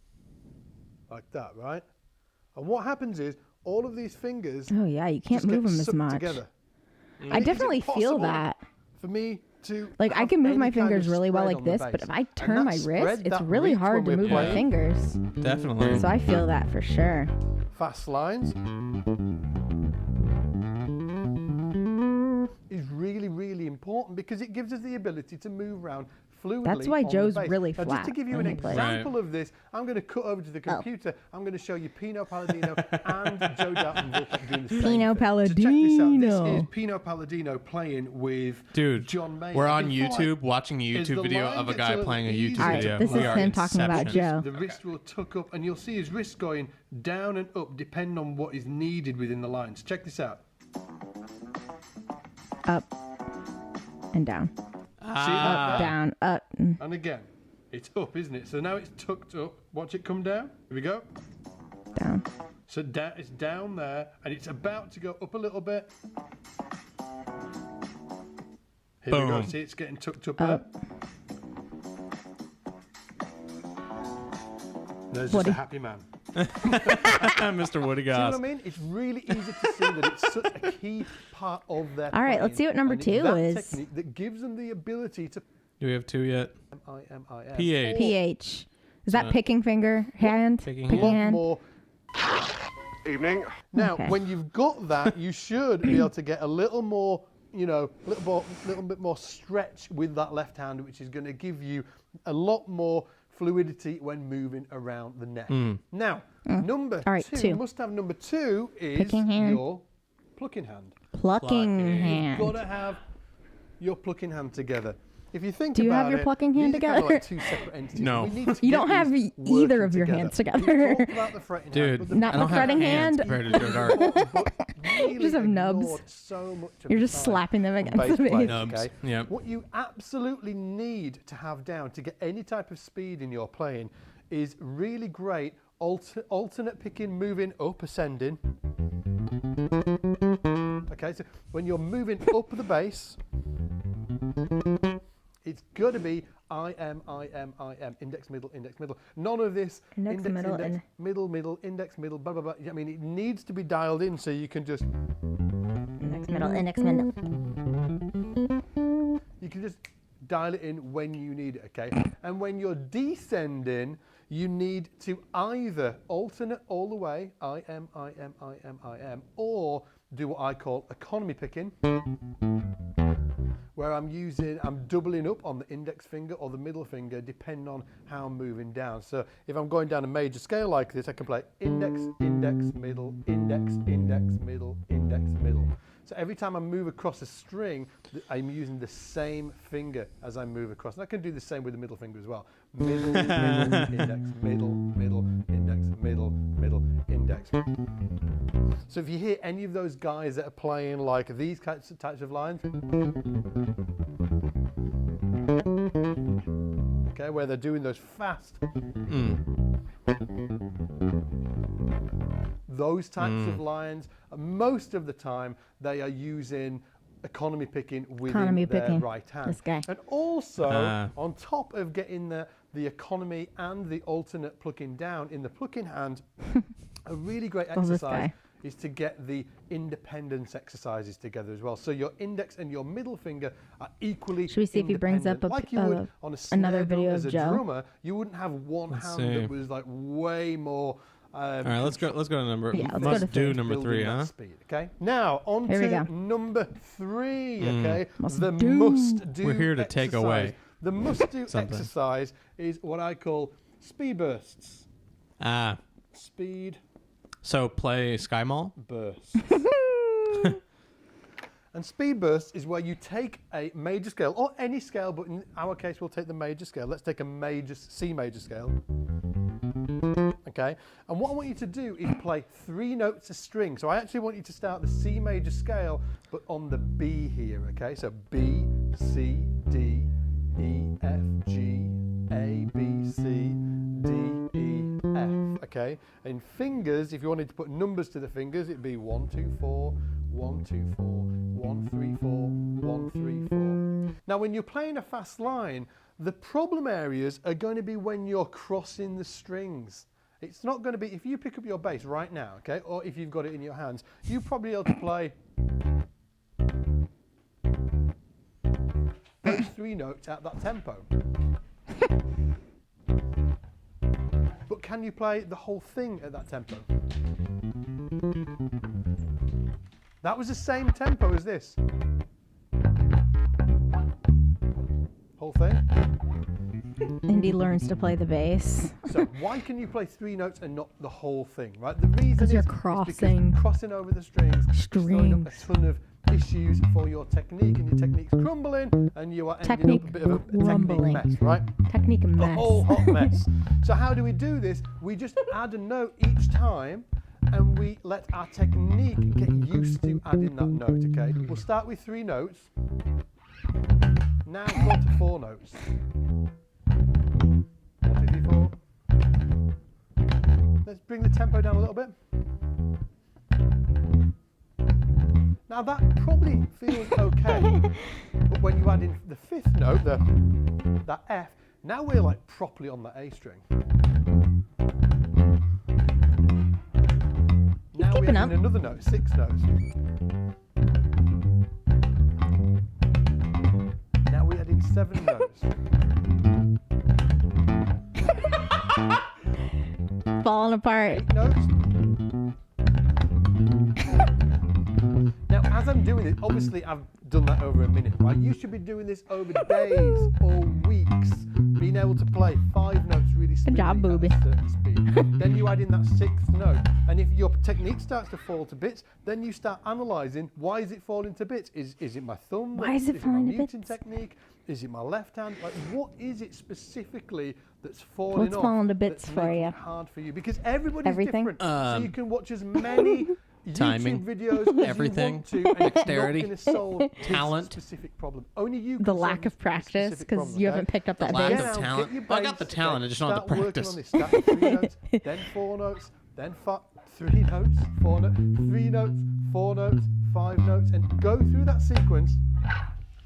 Like that, right? And what happens is all of these fingers Oh yeah, you can't just get move them as sucked much. together. I Is it definitely feel possible that. for me to Like I have can move any my kind fingers of really well spread like on the this, bass? but if I And turn that my wrist, spread, it's that really reach hard to when we're move my playing, fingers. Definitely. So I feel that for sure. fast lines is really, really important because it gives us the ability to move around fluidly. That's why on the Joe's bass. really now, flat just to give you when an he plays. example of this, I'm going to cut over to the computer. I'm going to show you Pino Palladino and Joe Dart and Vulfpeck doing the same Pino thing. So check this out. Palladino. This is Pino Palladino playing with John Mayer. We're on Before YouTube watching a as the YouTube video line of a gets guy little playing a easier YouTube Alright, video. this We is are him talking about Inception. Joe. the wrist will tuck up, and you'll see his wrist going down and up depending on what is needed within the lines. Check this out. Up and down. See that Up, there? down, up. And again, it's up, isn't it? So now it's tucked up. Watch it come down. Here we go. Down. So it's down there, and it's about to go up a little bit. Here we go. Boom. See, it's getting tucked up. Up. There. There's just Woody. a happy man. Mr. Woody See what Goss. I mean? It's really easy to see that it's such a key part of their All right, playing, let's see what number and it's 2 that is. technique that gives them the ability to Do we have 2 yet? M-I-M-I-M. PH. PH. Is that picking finger? Hand? Picking A lot hand? more. Evening. Now, Okay. when you've got that, you should be able to get a little more, little bit more stretch with that left hand, which is going to give you a lot more fluidity when moving around the neck. Now, number All right, 2, 2. must have number 2 is Picking hand. your plucking hand. Plucking You've hand. got to have your plucking hand together. If you think Do you about have your it, plucking hand these are kind of like together? 2 separate entities. No. We need to You get don't have these either working of your hands We together. talked about the fretting Dude, hand, but the Not I the don't have fretting hands hand. compared to Joe Dart. but really just have nubs. ignored so much of You're the just time slapping them on against bass the playing, bass. Nubs, okay? yep. What you absolutely need to have down to get any type of speed in your playing is really great alternate picking, moving up, ascending. Okay, so when you're moving up the bass, it's got to be I-M, index, middle, index, middle. None of this Index, middle, index, middle, middle, index, middle, blah, blah, blah. I mean, it needs to be dialed in so you can just, Index, middle, index, middle. you can just dial it in when you need it, okay? And when you're descending, you need to either alternate all the way, I-M, or do what I call economy picking, where I'm doubling up on the index finger or the middle finger, depending on how I'm moving down. So if I'm going down a major scale like this, I can play index, index, middle, index, index, middle, index, middle. So every time I move across a string, I'm using the same finger as I move across. And I can do the same with the middle finger as well. Middle, middle, index, middle, middle, index, middle, middle, index. So if you hear any of those guys that are playing like these types of lines, okay, where they're doing those fast, those types of lines, most of the time they are using economy picking within their right hand. This guy. And also, on top of getting the economy and the alternate plucking down in the plucking hand, a really great exercise is to get the independence exercises together as well. So your index and your middle finger are equally Should we see if he brings up like you would on a another snare drum video as of a Joe? drummer, you wouldn't have one hand that was like way more. All right, let's go to number. Yeah, let's must go to do 3. number 3, building that huh? speed, okay. Now on Here we to go. number 3. Okay, Must the do. must do. We're here to take exercise. away The must do something. exercise is what I call speed bursts. Speed So play Sky Mall. bursts. And speed bursts is where you take a major scale, or any scale, but in our case we'll take the major scale. Let's take a major C major scale. Okay, and what I want you to do is play 3 notes a string. So I actually want you to start the C major scale, but on the B here. Okay, so B, C, D, E, F, G, A, B, C, D, E, F. Okay, in fingers, if you wanted to put numbers to the fingers, it'd be 1, 2, 4, 1, 2, 4, 1, 3, 4, 1, 3, 4. Now, when you're playing a fast line, the problem areas are going to be when you're crossing the strings. It's not going to be, if you pick up your bass right now, okay, or if you've got it in your hands, you'll probably be able to play those 3 notes at that tempo. But can you play the whole thing at that tempo? That was the same tempo as this. Whole thing. Indy learns to play the bass. So why can you play 3 notes and not the whole thing, right? The reason Because is you're because crossing. crossing over the strings is throwing up a ton of issues for your technique, and your technique's crumbling, and you are ending up a bit of a technique mess, right? Technique mess. A whole hot mess. So how do we do this? We just add a note each time, and we let our technique get used to adding that note, okay? We'll start with 3 notes. Now go to 4 notes. 1, 2, 3, 4. Let's bring the tempo down a little bit. Now that probably feels okay, but when you add in the 5th note, that F, now we're like properly on the A string. Now we add in another note, 6 notes. Now we add in 7 notes. Falling apart. 8 notes. Now, as I'm doing it, obviously I've done that over a minute, right? You should be doing this over days or weeks, being able to play 5 notes really smoothly job, booby. at a certain speed. Then you add in that 6th note, and if your technique starts to fall to bits, then you start analysing, why is it falling to bits? Is it my thumb? Why is it falling to my muting bits? technique? Is it my left hand? Like, what is it specifically that's falling What's off? falling to bits that's for making you? it hard for you? Because everybody's Everything? different. So you can watch as many Timing, YouTube videos as everything, you want to, and dexterity, it's not going to solve talent. this specific problem. Only you can The solve lack this of practice specific because problem, you okay? haven't picked up that lack bass. of Get out, talent. get your Well, I got bass, the talent, I just don't have the start working practice. on this. Start with 3 notes, then 4 notes, then 3 notes, 4 notes, 3 notes, 4 notes, 5 notes, and go through that sequence,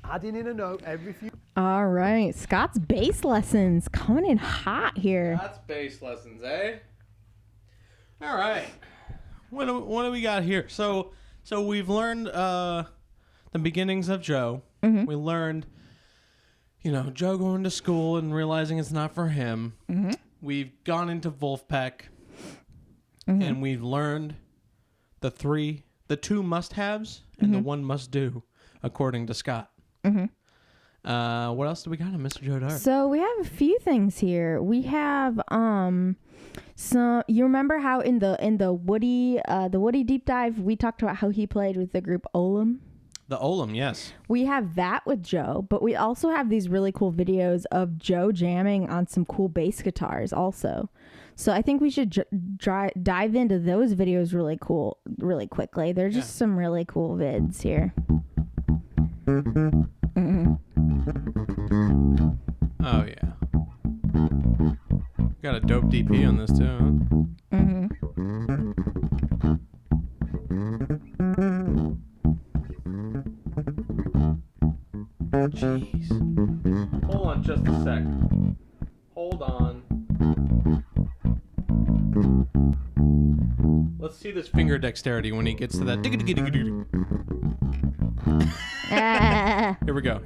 adding in a note every few. All right, Scott's bass lessons coming in hot here. That's bass lessons, eh? All right. What do we got here? So we've learned the beginnings of Joe. Mm-hmm. We learned, Joe going to school and realizing it's not for him. Mm-hmm. We've gone into Vulfpeck, Mm-hmm. and we've learned the 2 must-haves and the 1 must-do, according to Scott. Mm-hmm. What else do we got on Mr. Joe Dart? So we have a few things here. We have so you remember how in the Woody deep dive we talked about how he played with the group Olam? The Olam, yes. We have that with Joe, but we also have these really cool videos of Joe jamming on some cool bass guitars also. So I think we should dive into those videos really quickly. They're just some really cool vids here. Mm-hmm. Oh, yeah. Got a dope DP on this, too, huh? Mm-hmm. Jeez. Hold on just a sec. Hold on. Let's see this finger dexterity when he gets to that. Ah. Here we go.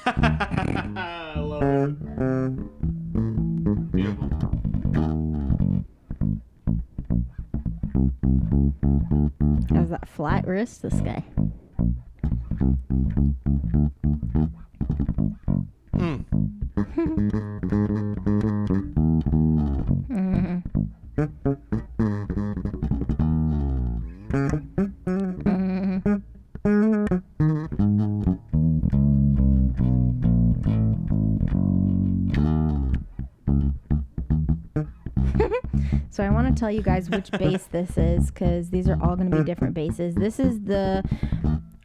I love it. Beautiful. Has that flat wrist, this guy. want to tell you guys which bass this is because these are all going to be different basses. This is the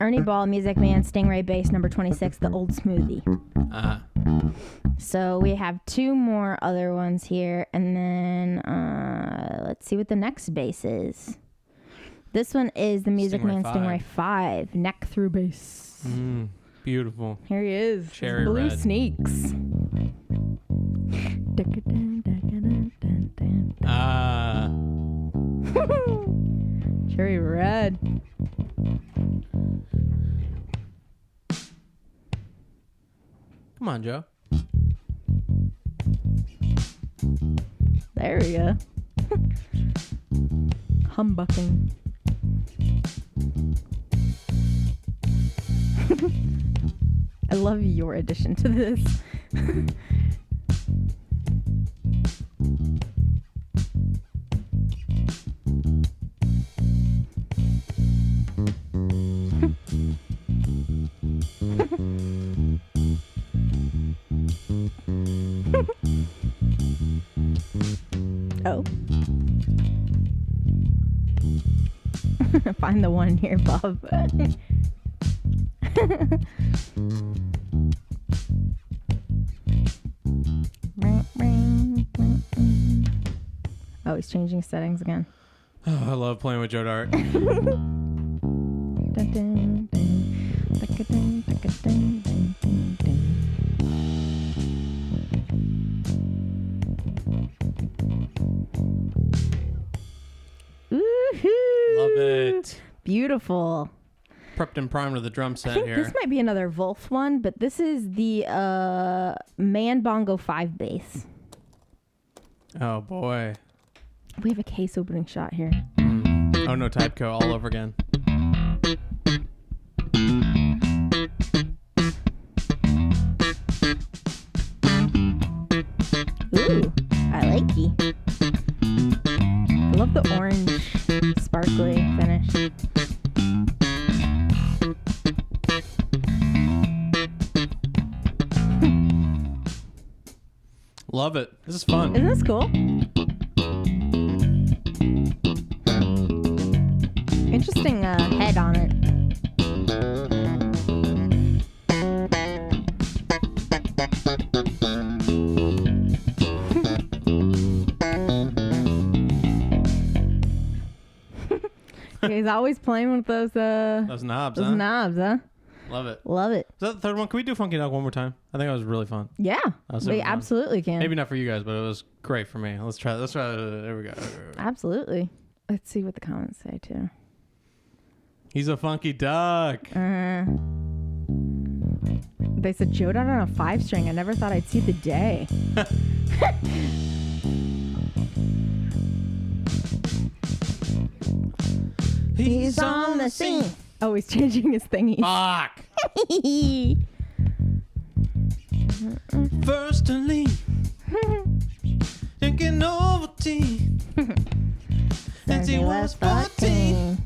Ernie Ball Music Man Stingray bass number 26, the Old Smoothie. So we have 2 more other ones here, and then let's see what the next bass is. This one is the Music Man Stingray 5, neck through bass. Beautiful. Here he is. Cherry Blue red. Sneaks. Cherry red. Come on, Joe. There we go. Humbucking. I love your addition to this. Oh. Find the one here, Bob. Oh, he's changing settings again. Oh, I love playing with Joe Dart. Woohoo! Love it. Beautiful. Prepped and primed with the drum set I think here. this might be another Vulf one, but this is the Man Bongo 5 bass. Oh, boy. We have a case opening shot here. Oh, no, Typeco all over again. Ooh, I like you. I love the orange sparkly finish. Love it. This is fun. Isn't this cool? Interesting head on it. He's always playing with those knobs, those huh? knobs, huh? Love it. Love it. Is that the third one? Can we do Funky Dog one more time? I think that was really fun. Yeah, was super we fun. absolutely can. Maybe not for you guys, but it was great for me. Let's try. There we go. Absolutely. Let's see what the comments say too. He's a funky dog. They said Joe Dart on a 5-string. I never thought I'd see the day. He's on the scene. Oh, he's changing his thingy. Fuck. First to leave. Thinking Ovaltine. Since he was 14.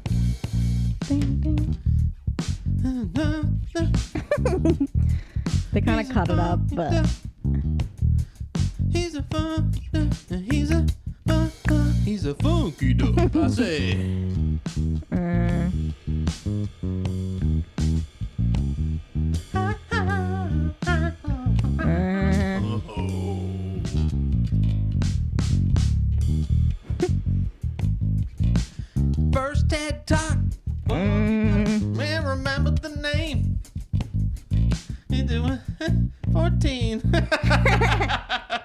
They kind of cut it up, but he's a funky dog. I say. First TED Talk. Man, remember the name. 14. I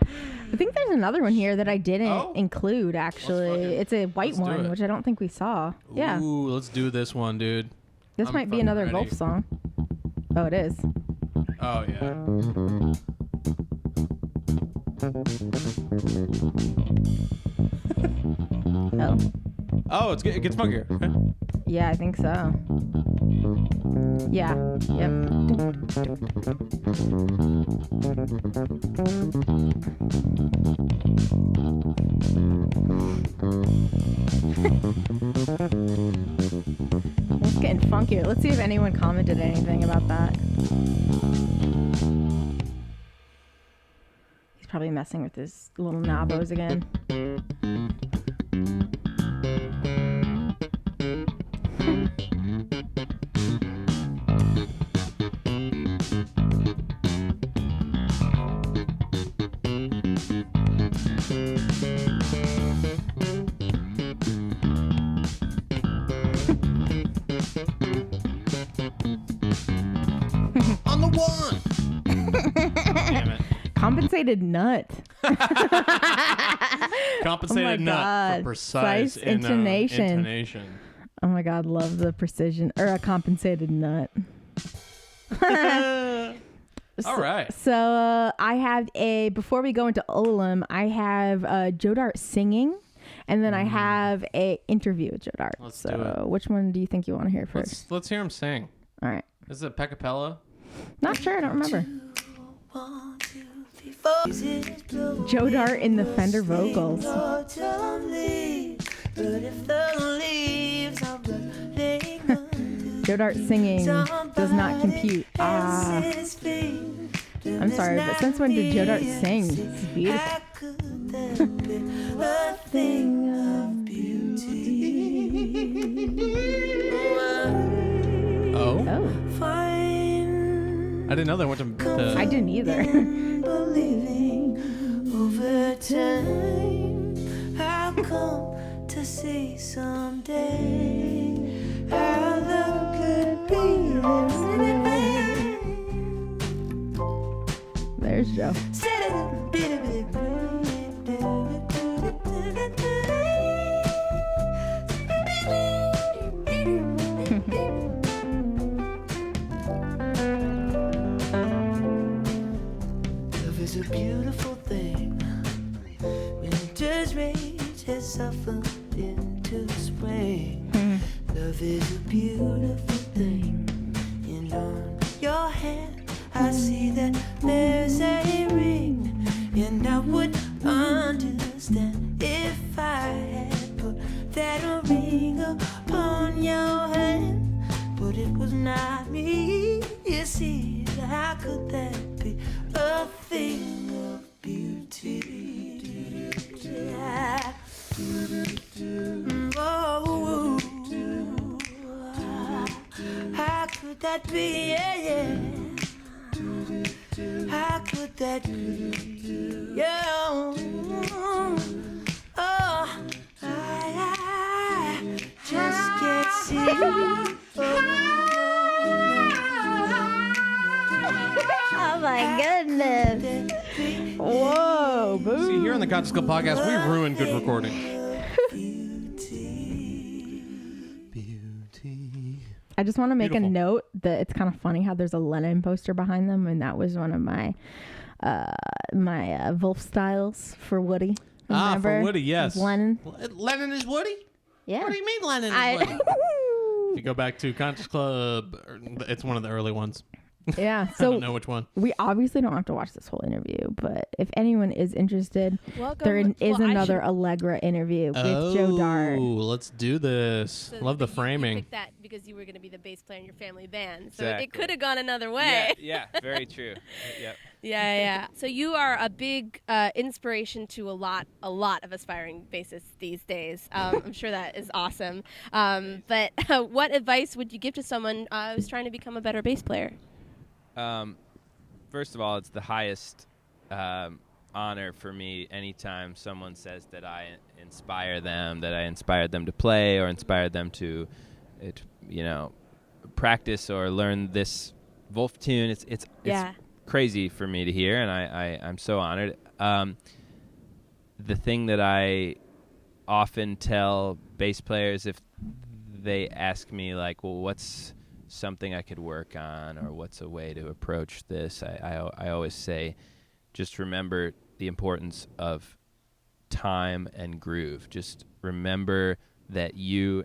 think there's another one here that I didn't include, actually. It's a white let's do one, it. which I don't think we saw. Yeah. Ooh, let's do this one, dude. This I'm might be fucking another ready. Vulf song. Oh, it is. Oh, yeah. Oh. Oh, it gets funkier. Okay. Yeah, I think so. Yeah. Yep. It's getting funkier. Let's see if anyone commented anything about that. He's probably messing with his little knobos again. compensated nut. Compensated nut God. for precise intonation. Oh my God, love the precision. Or a compensated nut. All right. So I have before we go into Olam, I have Joe Dart singing. And then I have a interview with Joe Dart. Let's do it. Which one do you think you want to hear first? Let's hear him sing. All right. Is it Peccapella? Not sure. I don't remember. Joe Dart in the Fender vocals. Joe Dart singing does not compute. I'm sorry, but since when did Joe Dart sing? It's beautiful. A thing of beauty. Oh? Oh. I didn't know they went to... I didn't either. Believing over time, I'll come to see someday how love could be There's Joe. Love is a beautiful thing. Winter's rage has suffered into spring. Love is a beautiful thing. And on your hand, I see that there's a ring. And I would understand if I had put that ring upon your hand. But it was not me. You see, how could that be a thing of beauty? Oh, how could that be? Yeah. How could that be? Yeah. Oh, I just can't see. Oh my goodness. Whoa, boom. See, here on the Conscious Club podcast, we ruin good recording. I just want to make Beautiful. a note that it's kind of funny how there's a Lennon poster behind them, and that was one of my Vulf styles for Woody. Remember? For Woody, yes. With Lennon. Lennon is Woody? Yeah. What do you mean Lennon is Woody? If you go back to Conscious Club, it's one of the early ones. Yeah. I So don't know which one. we obviously don't have to watch this whole interview, but if anyone is interested, there is another Allegra interview with Joe Dart. Oh, let's do this. So Love the you framing. picked that because you were going to be the bass player in your family band. So Exactly. it could have gone another way. Yeah, very true. Yep. Yeah. So you are a big inspiration to a lot of aspiring bassists these days. I'm sure that is awesome. But what advice would you give to someone who's trying to become a better bass player? First of all, it's the highest honor for me anytime someone says that I inspire them, that I inspired them to play or inspired them to, practice or learn this Vulf tune. It's crazy for me to hear, and I'm so honored. The thing that I often tell bass players if they ask me, like, well, what's something I could work on, or what's a way to approach this, I always say, just remember the importance of time and groove. Just remember that you,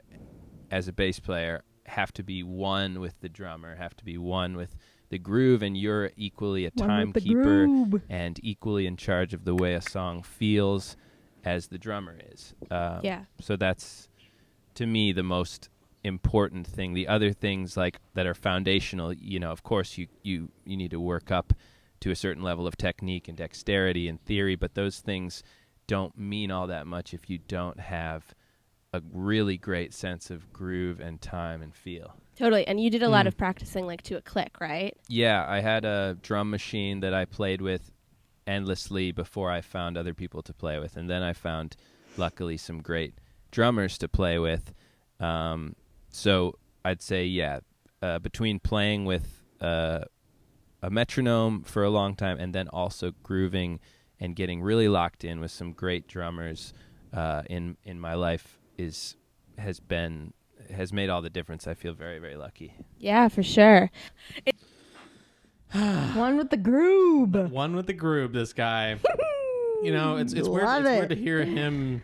as a bass player, have to be one with the drummer, have to be one with the groove, and you're equally a timekeeper and equally in charge of the way a song feels as the drummer is. So that's, to me, the most important thing. The other things like that are foundational, of course you need to work up to a certain level of technique and dexterity and theory, but those things don't mean all that much if you don't have a really great sense of groove and time and feel. Totally. And you did a lot of practicing, like, to a click, right? Yeah, I had a drum machine that I played with endlessly before I found other people to play with, and then I found, luckily, some great drummers to play with. So I'd say, between playing with a metronome for a long time, and then also grooving and getting really locked in with some great drummers in my life has made all the difference. I feel very, very lucky. Yeah, for sure. One with the groove. One with the groove, this guy. You know, it's weird. It's weird to hear him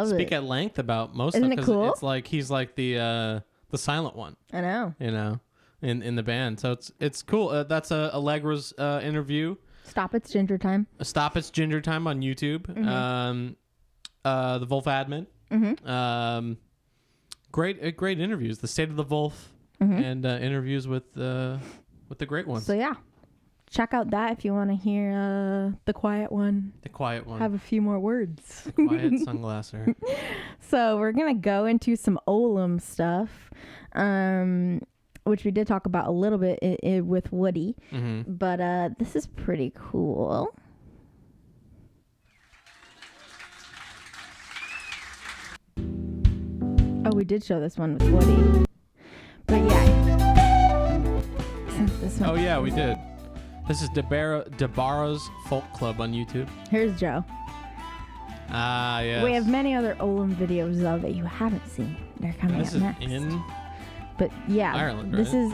speak at length about most Isn't stuff. it cool? It's like he's like the silent one. I know. You know, in the band. So it's cool. That's Allegra's interview. Stop It's Ginger Time. Stop It's Ginger Time on YouTube. Mm-hmm. The Vulf admin. Mm-hmm. Great interviews. The State of the Vulf and interviews with the great ones. So yeah, check out that if you want to hear the quiet one. The quiet one. Have a few more words. The quiet sunglasser. So we're gonna go into some Olam stuff, which we did talk about a little bit with Woody. But this is pretty cool. Oh, we did show this one with Woody. But yeah. Since this one. Oh yeah, we did. This is DeBarra's Folk Club on YouTube. Here's Joe. Ah, yes. We have many other Olam videos though that you haven't seen. They're coming This up is next. in But yeah, Ireland, this right? is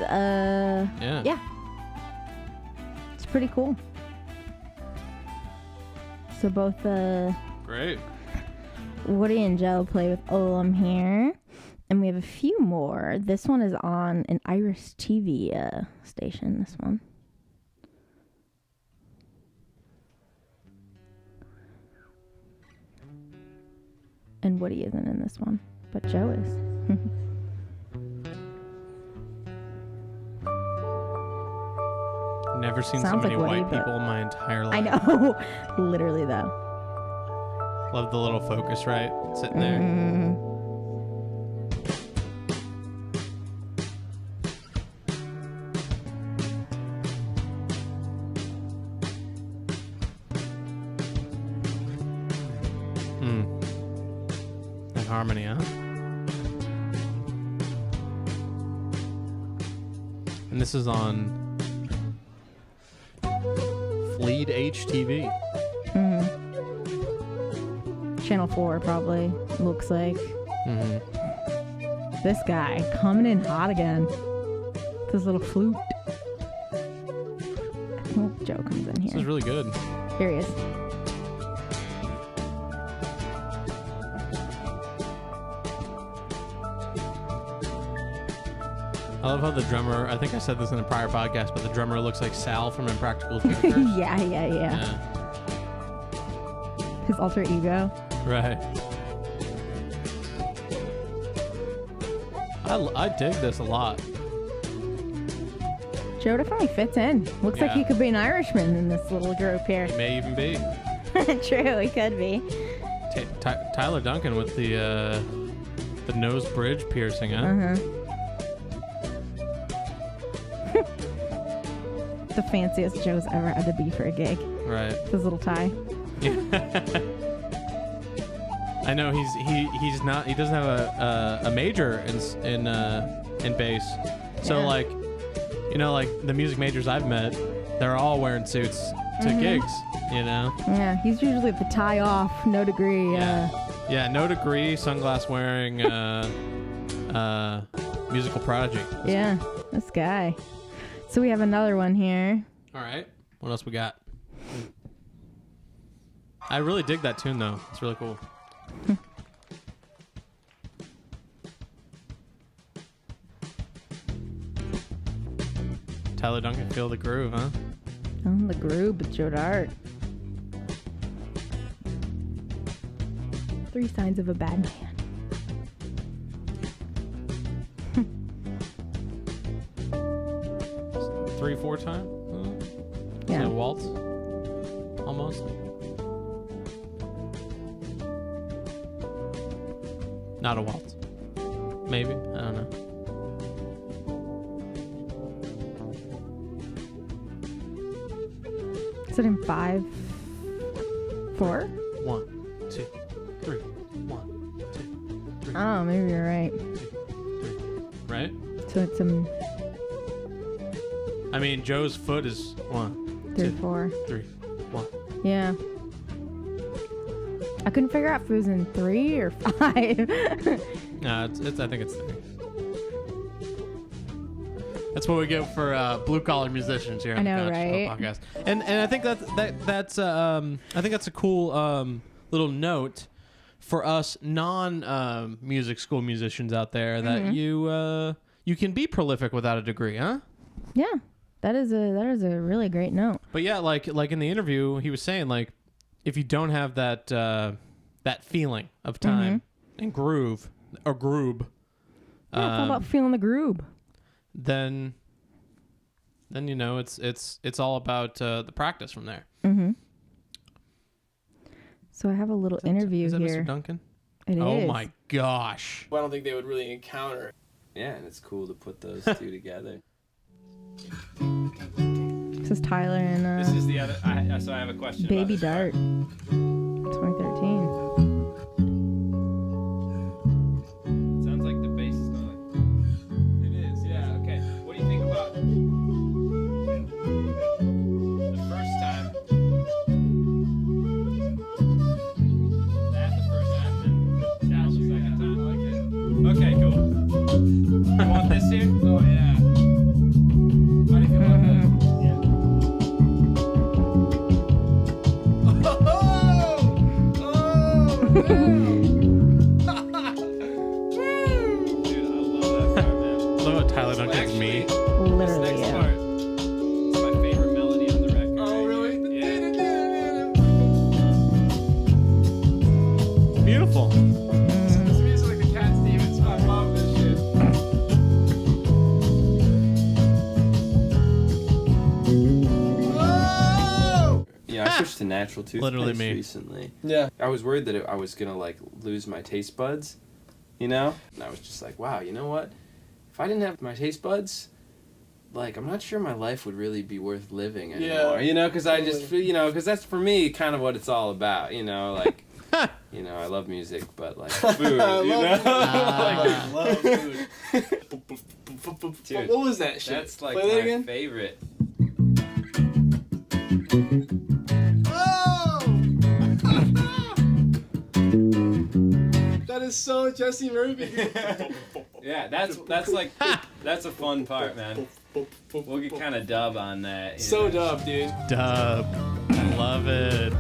yeah. It's pretty cool. So both great. Woody and Joe play with Olam here. And we have a few more. This one is on an Irish TV station, this one. And Woody isn't in this one, but Joe is. Never seen Sounds so many like Woody, white but- people in my entire life. I know. Literally, though. Love the little focus, right? Sitting there. That harmony, huh? And this is on Fleet HTV. Channel 4 probably, looks like. This guy coming in hot again. With his little flute. Oh, Joe comes in This is here. really good. Here he is. I love how the drummer, I think I said this in a prior podcast, but the drummer looks like Sal from Impractical Jokers. Yeah. His alter ego. Right. I dig this a lot. Joe definitely fits in. Looks like Yeah. he could be an Irishman in this little group here. It may even be. True, he could be. Tyler Duncan with the nose bridge piercing, huh? The fanciest Joe's ever had to be for a gig. Right. His little tie. I know he's not, he doesn't have a major in bass. So Yeah. like, you know, like the music majors I've met, they're all wearing suits to gigs, you know? Yeah, he's usually the tie off, no degree. Yeah, no degree, sunglass wearing, musical prodigy. Yeah, this guy. So we have another one here. All right. What else we got? I really dig that tune, though. It's really cool. Tyler Duncan, feel the groove, huh? On the groove with Joe Dart. 3 Signs of a Bad Man. 3/4 time? Yeah. A waltz? Almost. Not a waltz. Maybe. I don't know. Is it in 5, 4? 1, 2, 3. 1, 2, 3. Oh, maybe you're right. 2, 3. Right? So it's I mean, Joe's foot is 1, 3, 2, 4. 3, 1. Yeah. I couldn't figure out if it was in 3 or 5. No, it's. I think it's 3. That's what we get for blue collar musicians here on the Couch podcast. And I think that's I think that's a cool little note for us non music school musicians out there that you can be prolific without a degree, huh? Yeah. That is a really great note. But yeah, like in the interview, he was saying like if you don't have that that feeling of time and groove or groob, yeah, it's all about feeling the groove. Then you know it's all about the practice from there. Mm-hmm. So I have a little interview is that here. Mr. Duncan? It oh is. My gosh! I don't think they would really encounter. Yeah, and it's cool to put those two together. This is Tyler and This is the other. So I have a question. Baby about Dart, 2013. Sounds like the bass is going. It is, yeah. Okay. What do you think about the first time? That the first time, then that the second time. Okay, cool. You want this here? Oh yeah. How do you feel about that? Tyler Duncan's me. Literally, Next yeah. part. It's my favorite melody on the record. Oh, really? Yeah. Beautiful. This music like the Cat Stevens. I love this shit. Yeah, I switched to natural Literally toothpaste me. recently. Yeah. I was worried that I was gonna like lose my taste buds, you know? And I was just like, wow, you know what? If I didn't have my taste buds, like, I'm not sure my life would really be worth living anymore. Yeah. You know, because I just feel, you know, because that's for me kind of what it's all about, you know? Like, you know, I love music, but like food, you know? I love food. Dude, What was that shit? that's like Play that my again? favorite. That is so Jesse Murphy. Yeah, that's like, that's a fun part, man. We'll get kind of dub on that. you So know? dub, dude. Dub. I love it.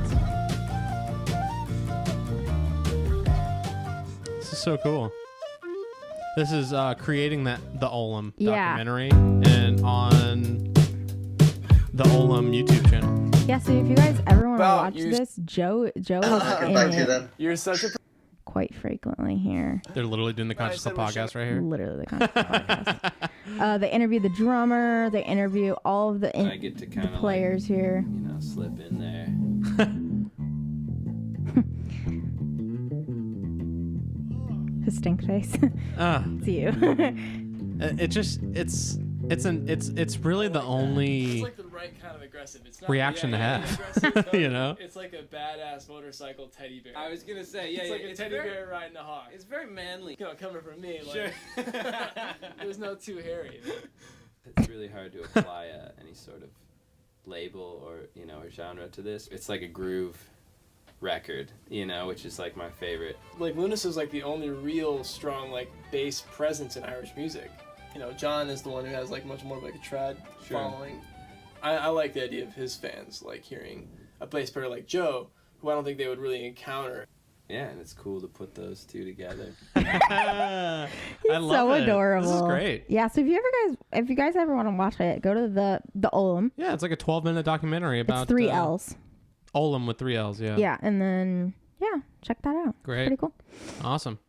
This is so cool. This is creating the Olam documentary and on the Olam YouTube channel. Yeah, so if you guys ever want to Wow, watch you're- this, Joe is in it You're such a. quite frequently here. They're literally doing the Conscious Club podcast right here. Literally the Conscious Club podcast. They interview the drummer. They interview all of the, I get to the kind of players here. you know, slip in there. His stink face. It's you. It's really the only It's like the right kind of aggressive. It's not reaction to have. aggressive, You know? It's like a badass motorcycle teddy bear. I was gonna say, yeah, It's like a it's teddy very, bear riding a hawk. It's very manly. You know, coming from me, like, Sure. there's no too hairy. It's really hard to apply any sort of label or, you know, or genre to this. It's like a groove record, you know, which is like my favorite. Like Lunas is like the only real strong like bass presence in Irish music. You know, John is the one who has like much more of like a trad following. I like the idea of his fans like hearing a bass player like Joe, who I don't think they would really encounter. Yeah, and it's cool to put those two together. I love so it. adorable. This is great. Yeah, so if you guys ever want to watch it, go to the Olam. Yeah, it's like a 12-minute documentary about It's 3 L's. Olam with 3 L's, yeah. Yeah, and then check that out. Great. It's pretty cool. Awesome.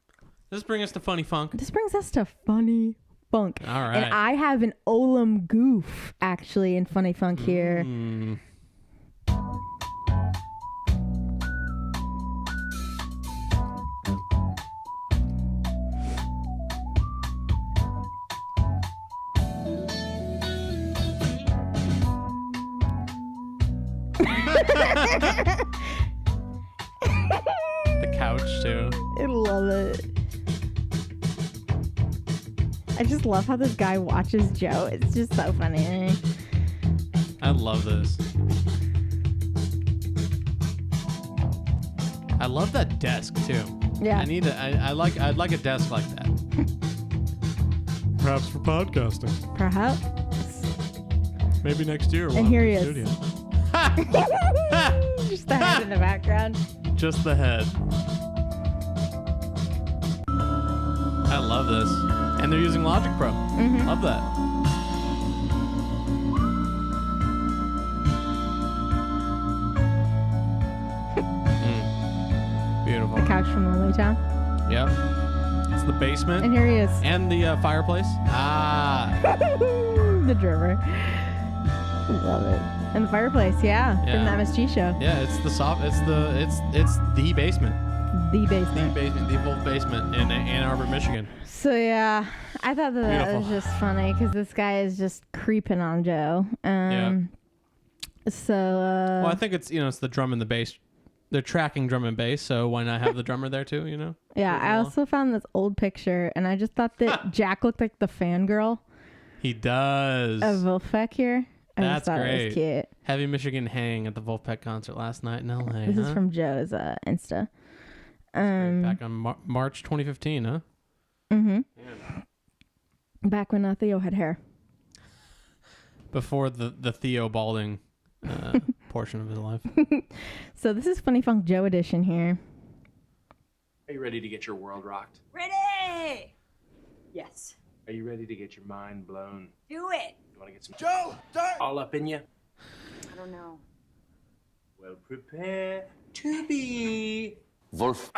This brings us to Funny Funk. This brings us to Funny Funk. All right. And I have an Olam goof actually in Funny Funk here. The couch too. I love it. I just love how this guy watches Joe. It's just so funny. I love this. I love that desk too. Yeah. I'd like a desk like that. Perhaps for podcasting. Perhaps. Maybe next year. And here he is. Studio. Just the head in the background. Just the head. I love this. And they're using Logic Pro. Mm-hmm. Love that. Beautiful. The couch from Lonely Town. Yep. It's the basement. And here he is. And the fireplace. Ah. The drummer. Love it. And the fireplace, yeah. From the MSG show. Yeah, it's the basement. The basement. The Vulf basement in Ann Arbor, Michigan. So yeah, I thought that Beautiful. was just funny because this guy is just creeping on Joe. So. Well, I think it's it's the drum and the bass. They're tracking drum and bass, so why not have the drummer there too? Yeah, I also found this old picture, and I just thought that Jack looked like the fangirl. He does. Of Vulfpeck here. I That's just thought great. it was cute. Heavy Michigan hang at the Vulfpeck concert last night in LA. This is from Joe's Insta. Back on March 2015, huh? Mm-hmm. Yeah. Back when Theo had hair. Before the Theo balding portion of his life. So this is Funny Funk Joe edition here. Are you ready to get your world rocked? Ready? Yes. Are you ready to get your mind blown? Do it. You want to get some Joe, Dart! all up in you? I don't know. Well, prepare to be Vulf.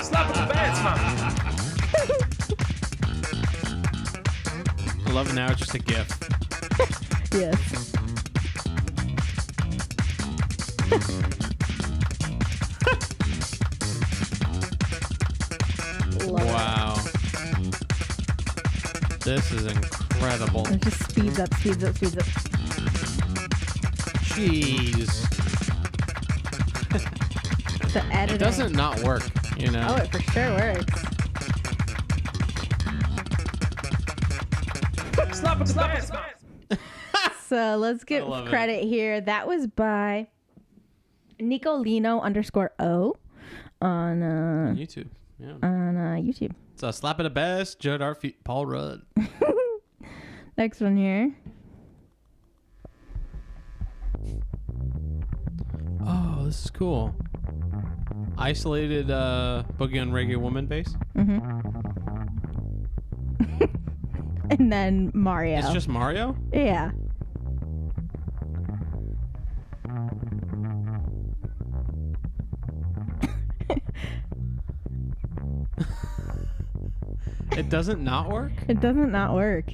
Slap the bands, man. I love it now. It's just a GIF. Yes. Wow. This is incredible. It just speeds up. Jeez. The editing. It doesn't not work, Oh, it for sure works. Slap it, So let's get credit here. That was by Nicolino _O on YouTube. Yeah. On YouTube. It's a slap at the best. Joe Dart, Paul Rudd. Next one here. Oh, this is cool. Isolated Boogie on Reggae Woman bass. Mm-hmm. And then Mario. It's just Mario? Yeah. It doesn't not work? It doesn't not work.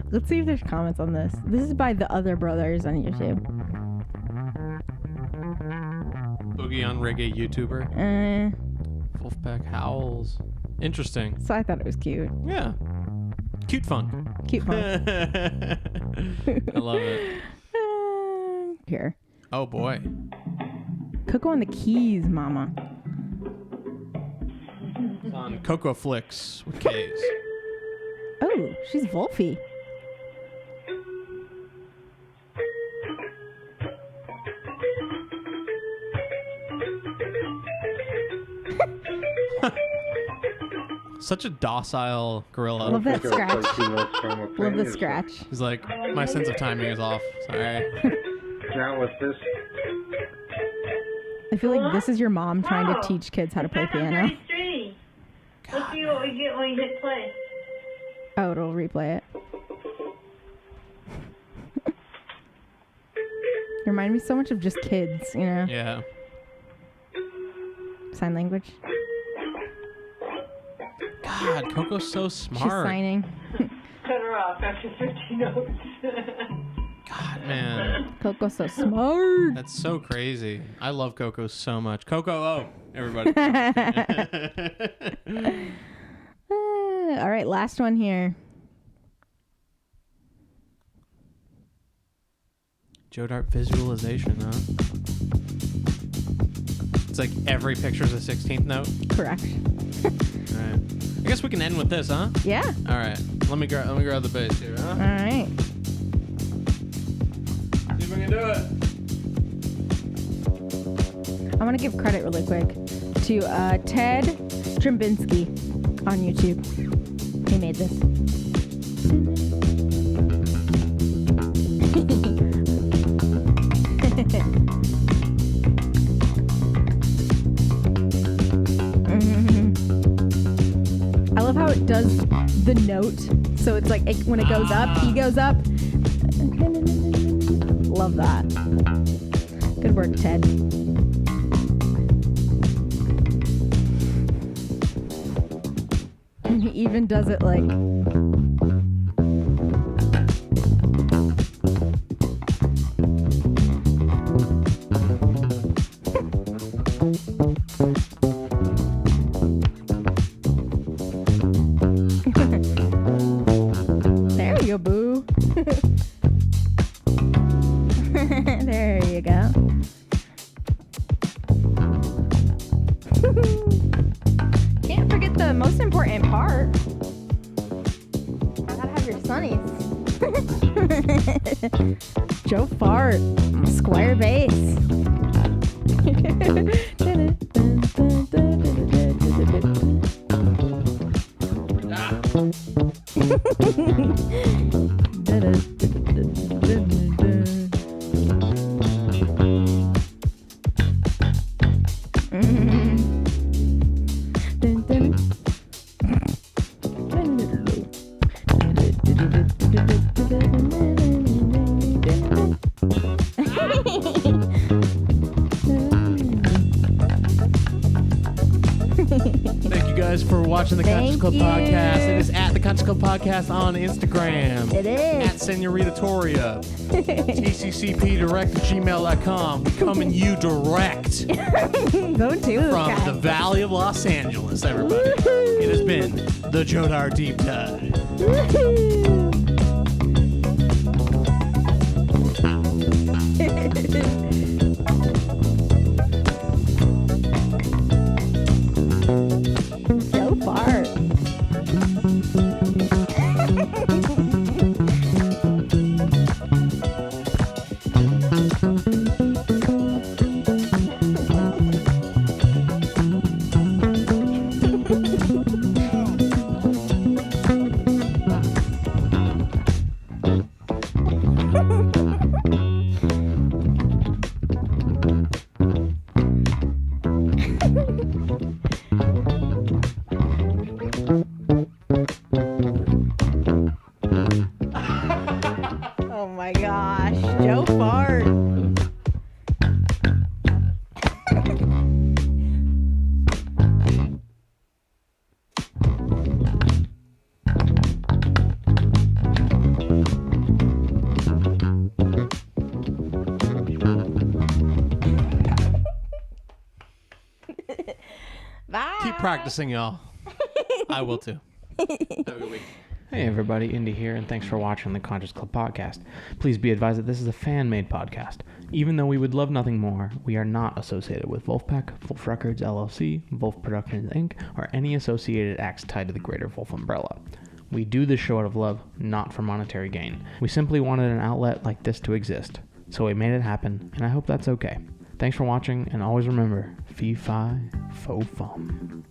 Let's see if there's comments on this. This is by the Other Brothers on YouTube. Boogie on Reggae YouTuber. Vulfpeck howls. Interesting. So I thought it was cute. Yeah. Cute funk. Cute funk. I love it. Here. Oh boy. Coco on the keys, mama. It's on Coco Flicks with K's. Oh, she's Vulfy. Such a docile gorilla. Love that scratch. Love the scratch. He's like, my sense of timing is off. Sorry. Now with this. I feel like this is your mom trying to teach kids how to play piano. Let's see what we get when you hit play. Oh, it'll replay it. You remind me so much of just kids, Yeah. Sign language. God, Coco's so smart. She's signing. Cut her off after 50 notes. God, man. Coco's so smart. That's so crazy. I love Coco so much. Coco, everybody. All right, last one here. Joe Dart visualization, huh? It's like every picture is a 16th note. Correct. All right. I guess we can end with this, huh? Yeah. All right. Let me grab the bass here, huh? All right. See if we can do it. I want to give credit really quick to Ted Drimbinski on YouTube. He made this. I love how it does the note. So it's like when it goes up, he goes up. Love that. Good work, Ted. And he even does it like... There you go, boo. There you go. Can't forget the most important part. Gotta have your sunnies. Joe Fart, Squire Bass. Thank you guys for watching the Conscious Thank Club you. podcast. It is at the Conscious Club podcast on Instagram. It is. At Senorita Toria. TCCPdirect@gmail.com. We coming you direct Go to from the Valley of Los Angeles, everybody. It has been the Joe Dart Deep Dive. Joe Fart. Oh my gosh, Joe Fart. Bye. Keep practicing, y'all. I will too. Have a good week. Hey everybody, Indy here, and thanks for watching the Conscious Club podcast. Please be advised that this is a fan-made podcast. Even though we would love nothing more, we are not associated with Vulfpeck, Vulf Records LLC, Vulf Productions Inc, or any associated acts tied to the greater Vulf umbrella. We do this show out of love, not for monetary gain. We simply wanted an outlet like this to exist, so we made it happen, and I hope that's okay. Thanks for watching, and always remember, fee fi fo fum.